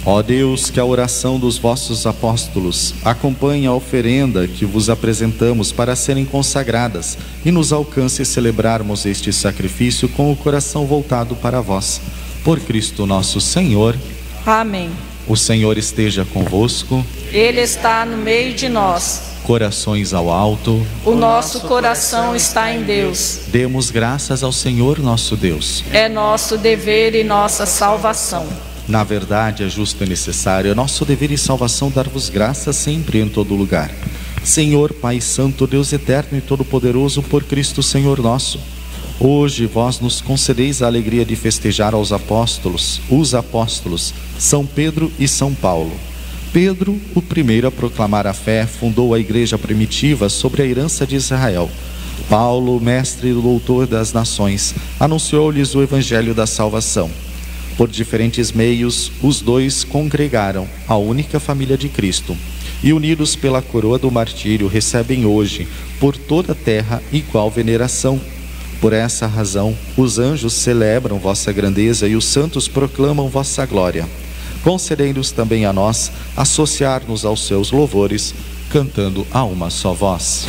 Ó Deus, que a oração dos vossos apóstolos acompanhe a oferenda que vos apresentamos para serem consagradas e nos alcance celebrarmos este sacrifício com o coração voltado para vós. Por Cristo nosso Senhor. Amém. O Senhor esteja convosco. Ele está no meio de nós. Corações ao alto. O nosso coração está em Deus. Demos graças ao Senhor nosso Deus. É nosso dever e nossa salvação. Na verdade, é justo e necessário, é nosso dever e salvação dar-vos graças sempre e em todo lugar. Senhor, Pai Santo, Deus eterno e todo-poderoso, por Cristo Senhor nosso. Hoje vós nos concedeis a alegria de festejar aos apóstolos, os apóstolos, São Pedro e São Paulo. Pedro, o primeiro a proclamar a fé, fundou a igreja primitiva sobre a herança de Israel. Paulo, mestre e doutor das nações, anunciou-lhes o evangelho da salvação. Por diferentes meios, os dois congregaram a única família de Cristo, e unidos pela coroa do martírio, recebem hoje, por toda a terra, igual veneração. Por essa razão, os anjos celebram vossa grandeza e os santos proclamam vossa glória. Concedei-nos também a nós associar-nos aos seus louvores, cantando a uma só voz.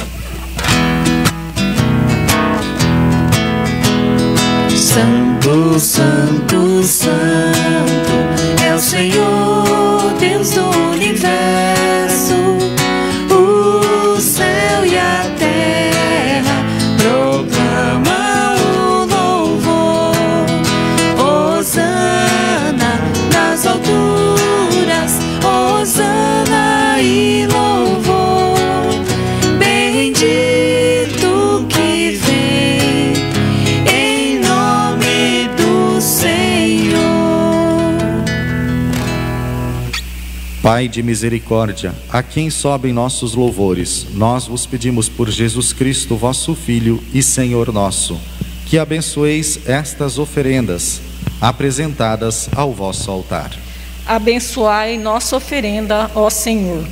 Santo, Santo, Santo é o Senhor, Deus do universo. O céu e a terra proclamam o louvor. Hosana nas alturas, hosana e louvor. Bendito que vem em nome do Senhor. Pai de misericórdia, a quem sobem nossos louvores, nós vos pedimos por Jesus Cristo, vosso Filho e Senhor nosso, que abençoeis estas oferendas apresentadas ao vosso altar. Abençoai nossa oferenda, ó Senhor.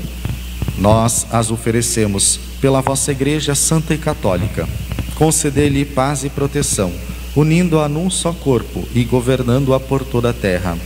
Nós as oferecemos pela vossa Igreja Santa e Católica. Concedei-lhe paz e proteção, unindo-a num só corpo e governando-a por toda a terra.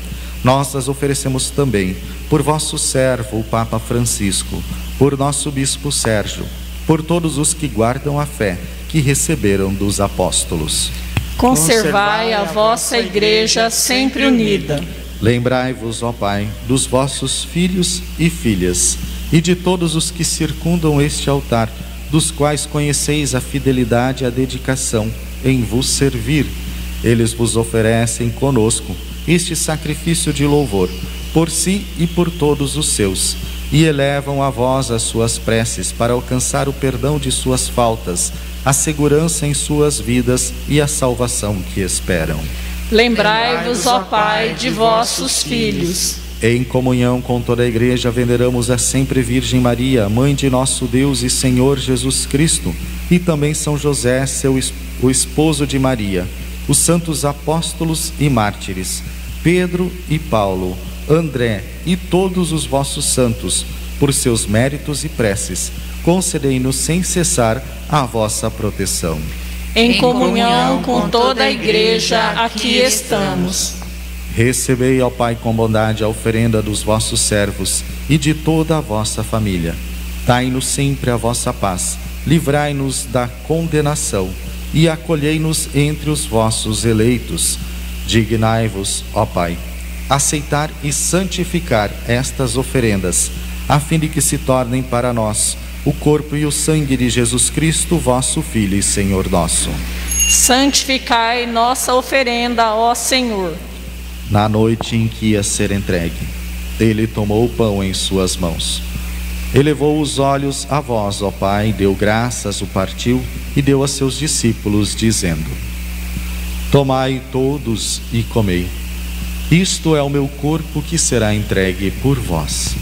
Nós as oferecemos também por vosso servo, o Papa Francisco, por nosso Bispo Sérgio, por todos os que guardam a fé que receberam dos apóstolos. Conservai a vossa Igreja sempre unida. Lembrai-vos, ó Pai, dos vossos filhos e filhas, e de todos os que circundam este altar, dos quais conheceis a fidelidade e a dedicação em vos servir. Eles vos oferecem conosco este sacrifício de louvor, por si e por todos os seus, e elevam a vós as suas preces para alcançar o perdão de suas faltas, a segurança em suas vidas e a salvação que esperam. Lembrai-vos, ó Pai, de vossos filhos. Em comunhão com toda a Igreja, veneramos a sempre Virgem Maria, Mãe de nosso Deus e Senhor Jesus Cristo, e também São José, o esposo de Maria, os santos apóstolos e mártires, Pedro e Paulo, André e todos os vossos santos, por seus méritos e preces, concedei-nos sem cessar a vossa proteção. Em comunhão com toda a Igreja, aqui estamos. Recebei, ó Pai, com bondade a oferenda dos vossos servos e de toda a vossa família. Dai-nos sempre a vossa paz, livrai-nos da condenação e acolhei-nos entre os vossos eleitos. Dignai-vos, ó Pai, aceitar e santificar estas oferendas, a fim de que se tornem para nós o corpo e o sangue de Jesus Cristo, vosso Filho e Senhor nosso. Santificai nossa oferenda, ó Senhor. Na noite em que ia ser entregue, ele tomou o pão em suas mãos. Elevou os olhos a vós, ó Pai, deu graças, o partiu e deu a seus discípulos, dizendo: Tomai todos e comei. Isto é o meu corpo que será entregue por vós.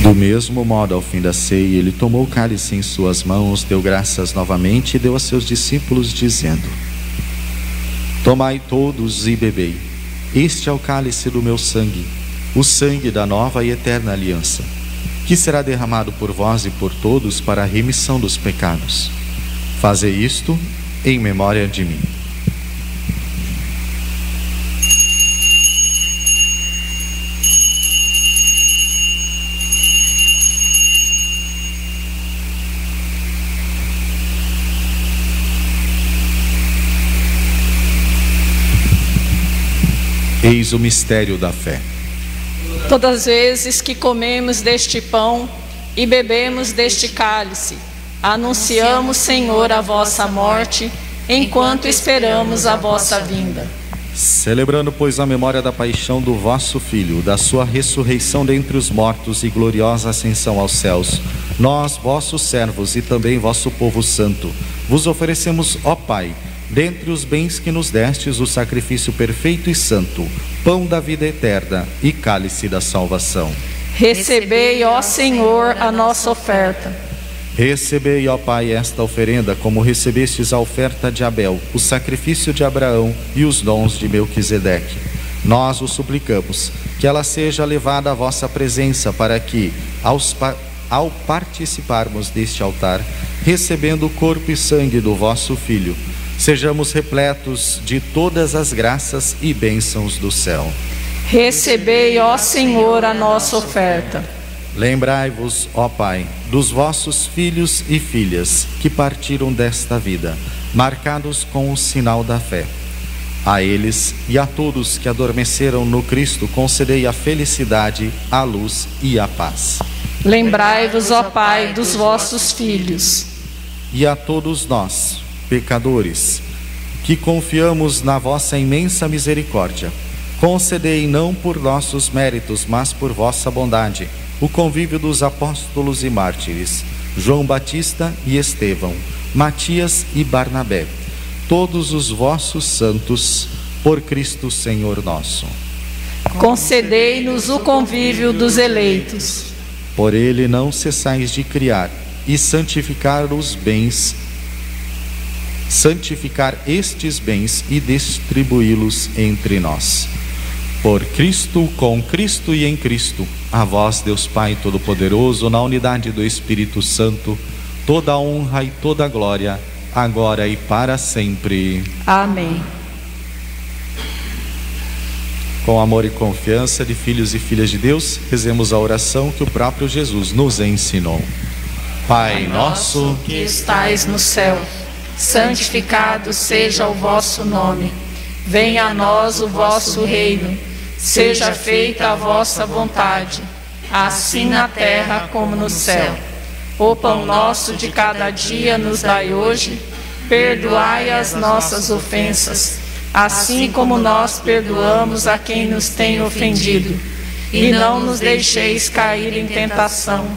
Do mesmo modo, ao fim da ceia, ele tomou o cálice em suas mãos, deu graças novamente e deu a seus discípulos, dizendo: Tomai todos e bebei. Este é o cálice do meu sangue, o sangue da nova e eterna aliança, que será derramado por vós e por todos para a remissão dos pecados. Fazei isto em memória de mim. Eis o mistério da fé. Todas as vezes que comemos deste pão e bebemos deste cálice, anunciamos, Senhor, a vossa morte, enquanto esperamos a vossa vinda. Celebrando, pois, a memória da paixão do vosso Filho, da sua ressurreição dentre os mortos e gloriosa ascensão aos céus, nós, vossos servos e também vosso povo santo, vos oferecemos, ó Pai, dentre os bens que nos destes, o sacrifício perfeito e santo, pão da vida eterna e cálice da salvação. Recebei, ó Senhor, a nossa oferta. Recebei, ó Pai, esta oferenda, como recebestes a oferta de Abel, o sacrifício de Abraão e os dons de Melquisedeque. Nós o suplicamos, que ela seja levada à vossa presença, para que, ao participarmos deste altar, recebendo o corpo e sangue do vosso Filho, sejamos repletos de todas as graças e bênçãos do céu. Recebei, ó Senhor, a nossa oferta. Lembrai-vos, ó Pai, dos vossos filhos e filhas que partiram desta vida, marcados com o sinal da fé. A eles e a todos que adormeceram no Cristo, concedei a felicidade, a luz e a paz. Lembrai-vos, ó Pai, dos vossos filhos. E a todos nós, pecadores, que confiamos na vossa imensa misericórdia, concedei não por nossos méritos, mas por vossa bondade, o convívio dos apóstolos e mártires, João Batista e Estevão, Matias e Barnabé, todos os vossos santos, por Cristo Senhor nosso. Concedei-nos o convívio dos eleitos. Por ele não cessais de criar e santificar os bens, santificar estes bens e distribuí-los entre nós. Por Cristo, com Cristo e em Cristo, a vós, Deus Pai Todo-Poderoso, na unidade do Espírito Santo, toda a honra e toda a glória, agora e para sempre. Amém. Com amor e confiança de filhos e filhas de Deus, rezemos a oração que o próprio Jesus nos ensinou. Pai nosso, que estais no céu, santificado seja o vosso nome. Venha a nós o vosso reino. Seja feita a vossa vontade, assim na terra como no céu. O pão nosso de cada dia nos dai hoje. Perdoai as nossas ofensas, assim como nós perdoamos a quem nos tem ofendido. E não nos deixeis cair em tentação,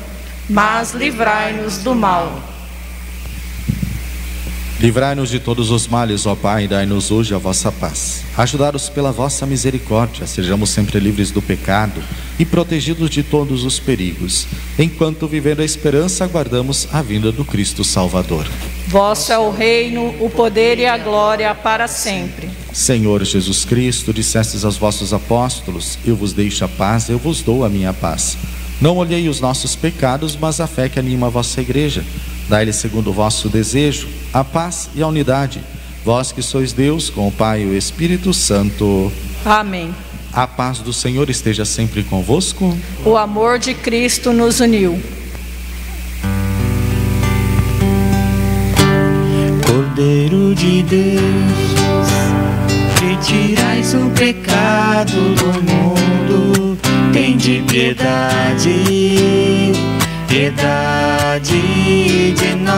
mas livrai-nos do mal. Livrai-nos de todos os males, ó Pai, e dai-nos hoje a vossa paz. Ajudai-nos pela vossa misericórdia, sejamos sempre livres do pecado e protegidos de todos os perigos, enquanto, vivendo a esperança, aguardamos a vinda do Cristo Salvador. Vosso é o reino, o poder e a glória para sempre. Senhor Jesus Cristo, dissestes aos vossos apóstolos: eu vos deixo a paz, eu vos dou a minha paz. Não olhei os nossos pecados, mas a fé que anima a vossa igreja. Dai-lhe, segundo o vosso desejo, a paz e a unidade, vós que sois Deus, com o Pai e o Espírito Santo. Amém. A paz do Senhor esteja sempre convosco. O amor de Cristo nos uniu. Cordeiro de Deus, que tirais o pecado do mundo, tende piedade, piedade de nós.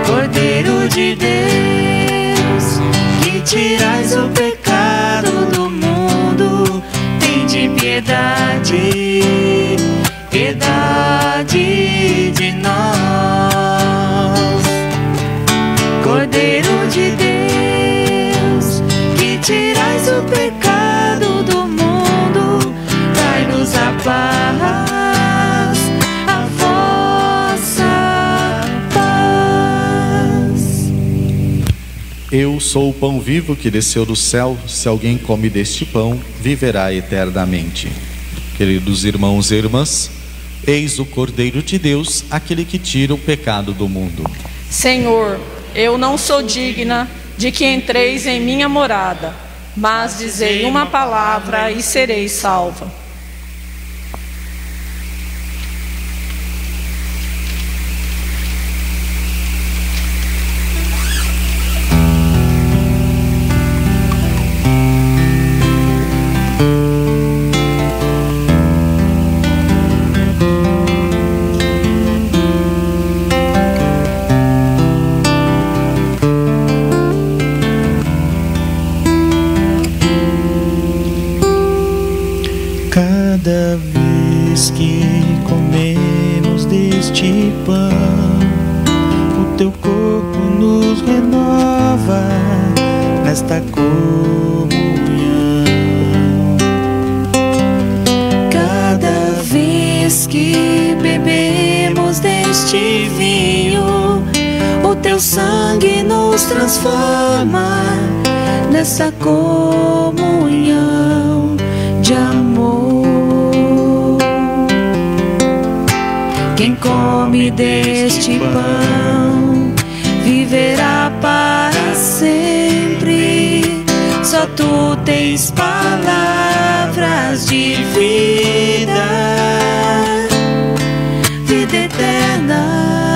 Cordeiro de Deus, que tirais o pecado do mundo, tende piedade, piedade de nós. Cordeiro de Deus, que tirais o pecado do mundo, dai-nos a paz, a vossa paz. Eu sou o pão vivo que desceu do céu. Se alguém come deste pão, viverá eternamente. Queridos irmãos e irmãs, eis o Cordeiro de Deus, aquele que tira o pecado do mundo. Senhor, eu não sou digna de que entreis em minha morada, mas dizei uma palavra e serei salva. Cada vez que comemos deste pão, o teu corpo nos renova nesta comunhão. Cada vez que bebemos deste vinho, o teu sangue nos transforma nessa comunhão de amor. Quem come deste pão viverá para sempre. Só tu tens palavras de vida, vida eterna.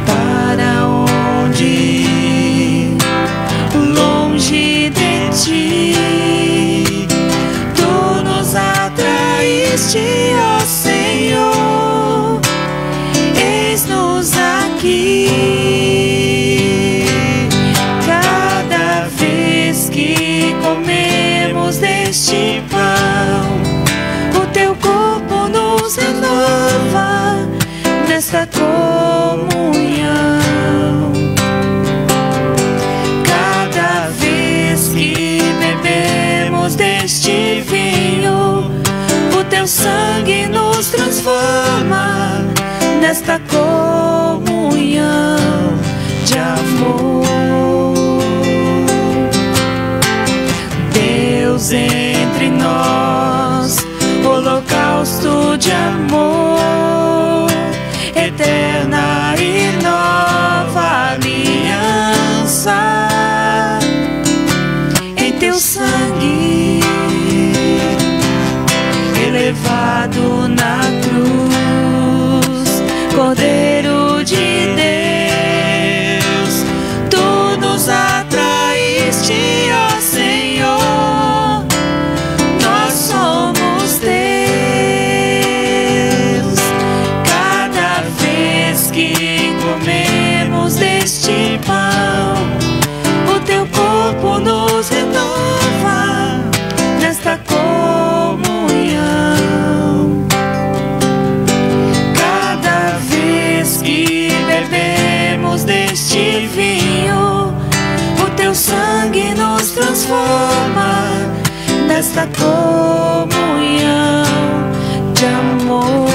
Para onde ir? Longe de ti, tu nos atraíste, ó Senhor, eis-nos aqui. Cada vez que comemos deste pão, o teu corpo nos renova nesta comunhão. Cada transforma nesta comunhão de amor. Deus entre nós, holocausto de amor, eterna e nova aliança em teu sangue elevado na cruz, Cordeiro de Deus, tu nos atraíste, ó Senhor, nós somos teus. Cada vez que comemos deste pão, o teu corpo nos renova nesta comunhão. Cada vez que bebemos deste vinho, o teu sangue nos transforma nesta comunhão de amor.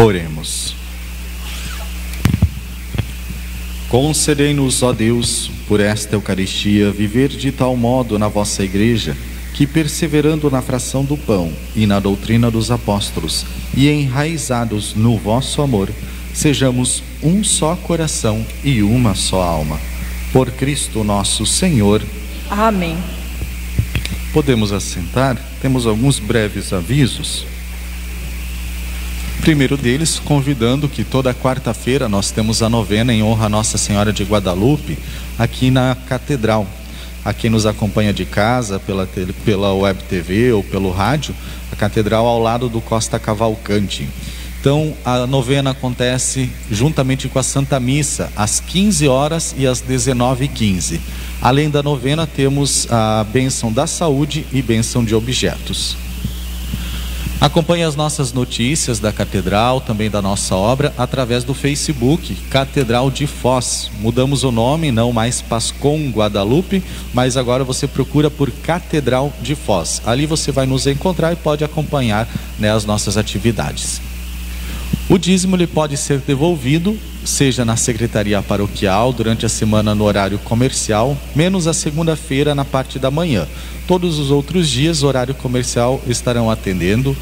Oremos. Concedei-nos, ó Deus, por esta Eucaristia, viver de tal modo na vossa Igreja, que, perseverando na fração do pão e na doutrina dos apóstolos, e enraizados no vosso amor, sejamos um só coração e uma só alma. Por Cristo nosso Senhor. Amém. Podemos assentar? Temos alguns breves avisos. Primeiro deles, convidando que toda quarta-feira nós temos a novena em honra a Nossa Senhora de Guadalupe, aqui na Catedral. A quem nos acompanha de casa, pela web TV ou pelo rádio, a Catedral ao lado do Costa Cavalcante. Então, a novena acontece juntamente com a Santa Missa, às 15 horas e às 19h15. Além da novena, temos a bênção da saúde e bênção de objetos. Acompanhe as nossas notícias da Catedral, também da nossa obra, através do Facebook, Catedral de Foz. Mudamos o nome, não mais Pascom Guadalupe, mas agora você procura por Catedral de Foz. Ali você vai nos encontrar e pode acompanhar, né, as nossas atividades. O dízimo ele pode ser devolvido, seja na secretaria paroquial, durante a semana no horário comercial, menos a segunda-feira na parte da manhã. Todos os outros dias, horário comercial, estarão atendendo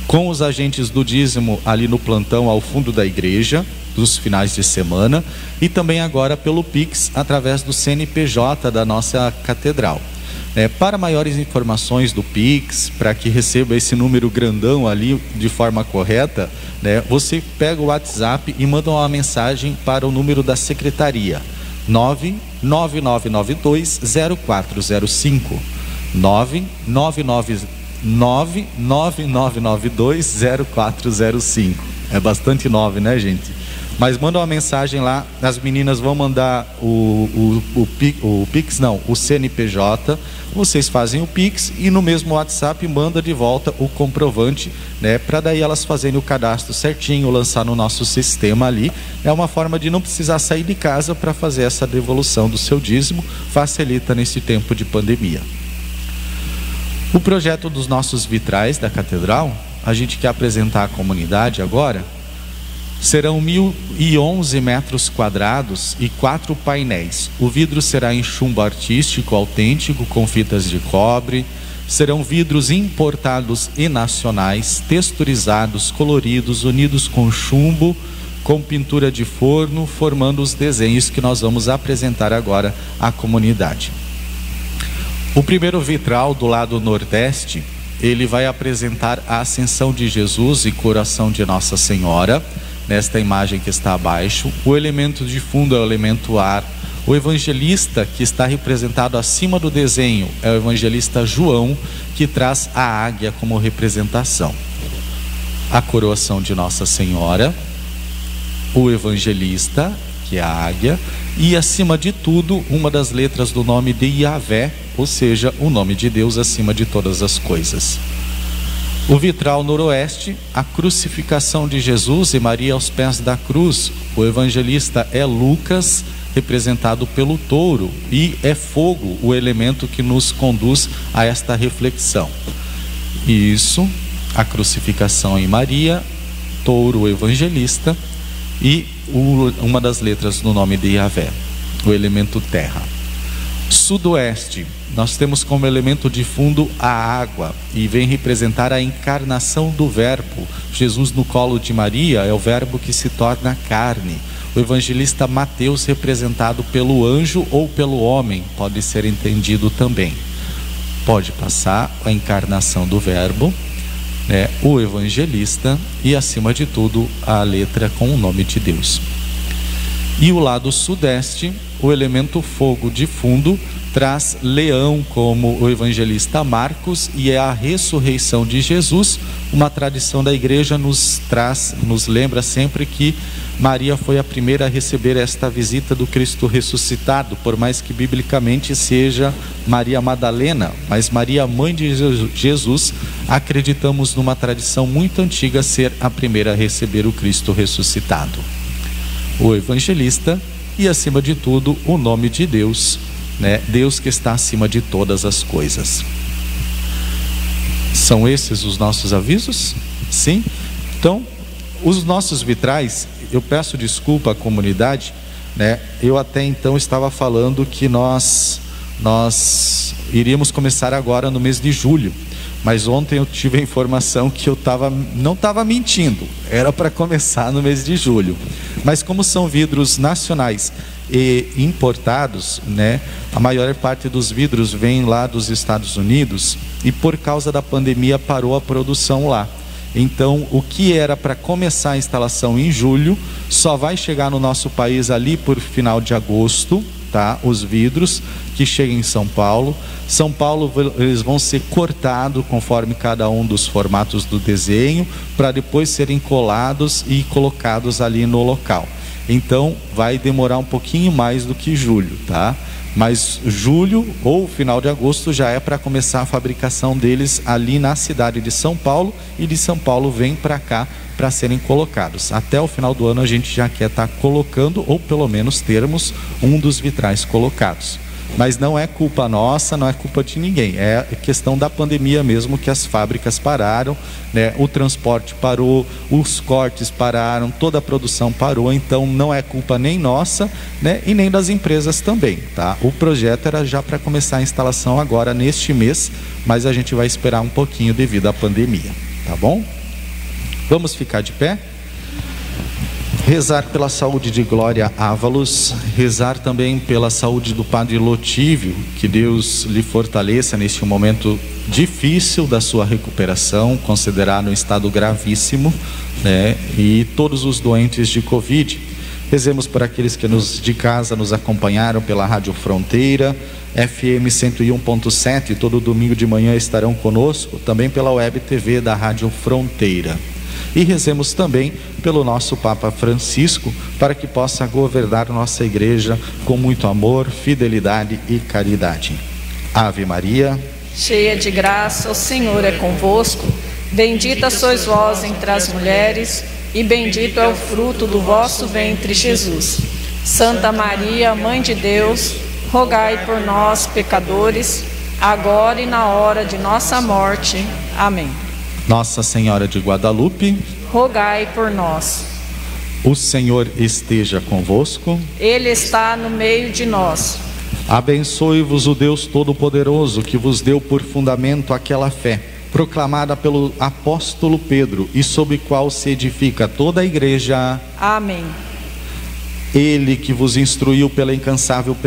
com os agentes do dízimo ali no plantão ao fundo da igreja, dos finais de semana, e também agora pelo Pix, através do CNPJ da nossa catedral. Para maiores informações do Pix, para que receba esse número grandão ali de forma correta, você pega o WhatsApp e manda uma mensagem para o número da secretaria, 99992-0405, 99992-0405. É bastante 9, né, gente? Mas manda uma mensagem lá, as meninas vão mandar o Pix, não, o CNPJ, vocês fazem o Pix e no mesmo WhatsApp manda de volta o comprovante, para daí elas fazerem o cadastro certinho, lançar no nosso sistema ali. É uma forma de não precisar sair de casa para fazer essa devolução do seu dízimo, facilita nesse tempo de pandemia. O projeto dos nossos vitrais da catedral, a gente quer apresentar à comunidade agora. Serão 1.011 metros quadrados e 4 painéis. O vidro será em chumbo artístico autêntico com fitas de cobre. Serão vidros importados e nacionais, texturizados, coloridos, unidos com chumbo, com pintura de forno, formando os desenhos que nós vamos apresentar agora à comunidade. O primeiro vitral do lado nordeste, ele vai apresentar a Ascensão de Jesus e Coração de Nossa Senhora. Nesta imagem que está abaixo, o elemento de fundo é o elemento ar. O evangelista que está representado acima do desenho é o evangelista João, que traz a águia como representação. A coroação de Nossa Senhora, o evangelista, que é a águia, e acima de tudo, uma das letras do nome de Yahvé, ou seja, o nome de Deus acima de todas as coisas. O vitral noroeste, a crucificação de Jesus e Maria aos pés da cruz. O evangelista é Lucas, representado pelo touro, e é fogo o elemento que nos conduz a esta reflexão. Isso, a crucificação em Maria, touro evangelista e uma das letras do nome de Yahvé, o elemento terra. Sudoeste, nós temos como elemento de fundo a água e vem representar a encarnação do verbo. Jesus no colo de Maria é o verbo que se torna carne. O evangelista Mateus, representado pelo anjo ou pelo homem, pode ser entendido também. Pode passar a encarnação do verbo, o evangelista e acima de tudo a letra com o nome de Deus. E o lado sudeste, o elemento fogo de fundo, traz leão como o evangelista Marcos e é a ressurreição de Jesus. Uma tradição da igreja nos lembra sempre que Maria foi a primeira a receber esta visita do Cristo ressuscitado, por mais que biblicamente seja Maria Madalena, mas Maria, mãe de Jesus, acreditamos numa tradição muito antiga ser a primeira a receber o Cristo ressuscitado. O evangelista e acima de tudo o nome de Deus, Deus que está acima de todas as coisas. São esses os nossos avisos? Sim? Então, os nossos vitrais, eu peço desculpa à comunidade, eu até então estava falando que nós iríamos começar agora no mês de julho, mas ontem eu tive a informação que eu não estava mentindo, era para começar no mês de julho. Mas como são vidros nacionais e importados, a maior parte dos vidros vem lá dos Estados Unidos e por causa da pandemia parou a produção lá. Então o que era para começar a instalação em julho só vai chegar no nosso país ali por final de agosto, tá? Os vidros que chegam em São Paulo. São Paulo eles vão ser cortados conforme cada um dos formatos do desenho para depois serem colados e colocados ali no local. Então vai demorar um pouquinho mais do que julho, tá? Mas julho ou final de agosto já é para começar a fabricação deles ali na cidade de São Paulo, e de São Paulo vem para cá para serem colocados. Até o final do ano a gente já quer estar colocando, ou pelo menos termos um dos vitrais colocados. Mas não é culpa nossa, não é culpa de ninguém, é questão da pandemia mesmo, que as fábricas pararam, o transporte parou, os cortes pararam, toda a produção parou. Então não é culpa nem nossa, e nem das empresas também, tá? O projeto era já para começar a instalação agora neste mês, mas a gente vai esperar um pouquinho devido à pandemia, tá bom? Vamos ficar de pé? Rezar pela saúde de Glória Ávalos, rezar também pela saúde do Padre Lotívio, que Deus lhe fortaleça neste momento difícil da sua recuperação, considerado um estado gravíssimo, né? E todos os doentes de Covid. Rezemos por aqueles que de casa nos acompanharam pela Rádio Fronteira, FM 101.7, todo domingo de manhã estarão conosco, também pela Web TV da Rádio Fronteira. E rezemos também pelo nosso Papa Francisco, para que possa governar nossa igreja com muito amor, fidelidade e caridade. Ave Maria, cheia de graça, o Senhor é convosco. Bendita sois vós entre as mulheres, e bendito é o fruto do vosso ventre, Jesus. Santa Maria, Mãe de Deus, rogai por nós, pecadores, agora e na hora de nossa morte. Amém. Nossa Senhora de Guadalupe, rogai por nós. O Senhor esteja convosco. Ele está no meio de nós. Abençoe-vos o Deus Todo-Poderoso, que vos deu por fundamento aquela fé proclamada pelo apóstolo Pedro e sobre qual se edifica toda a igreja. Amém. Ele que vos instruiu pela incansável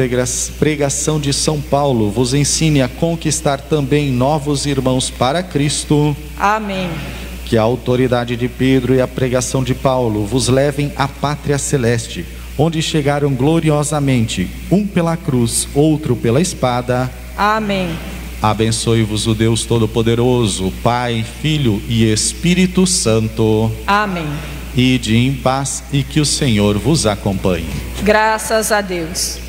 pregação de São Paulo, vos ensine a conquistar também novos irmãos para Cristo. Amém. Que a autoridade de Pedro e a pregação de Paulo vos levem à pátria celeste, onde chegaram gloriosamente, um pela cruz, outro pela espada. Amém. Abençoe-vos o Deus Todo-Poderoso, Pai, Filho e Espírito Santo. Amém. Ide em paz e que o Senhor vos acompanhe. Graças a Deus.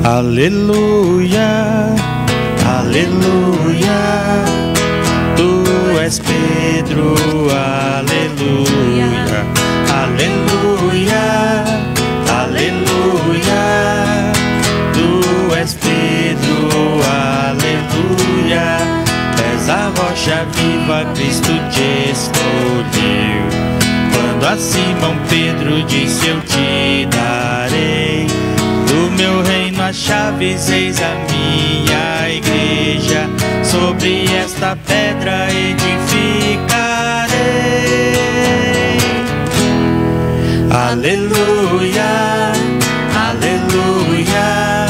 Aleluia, aleluia, tu és Pedro, aleluia, aleluia, aleluia, tu és Pedro, aleluia. És a rocha viva, Cristo te escolheu. Quando a Simão Pedro disse, eu te darei do meu reino as chaves, eis a minha igreja. Sobre esta pedra edificarei. Aleluia, aleluia,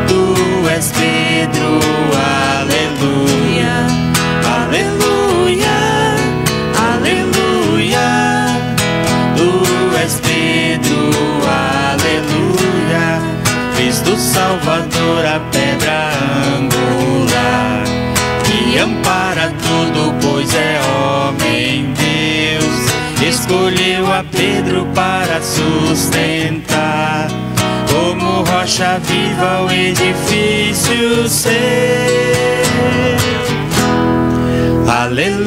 tu és Pedro, aleluia, aleluia, aleluia, tu és Pedro, aleluia. Cristo Salvador, a pedra angular, que ampara tudo, pois é homem Deus. Escolheu a Pedro para sustentar, como rocha viva o edifício seu. Aleluia.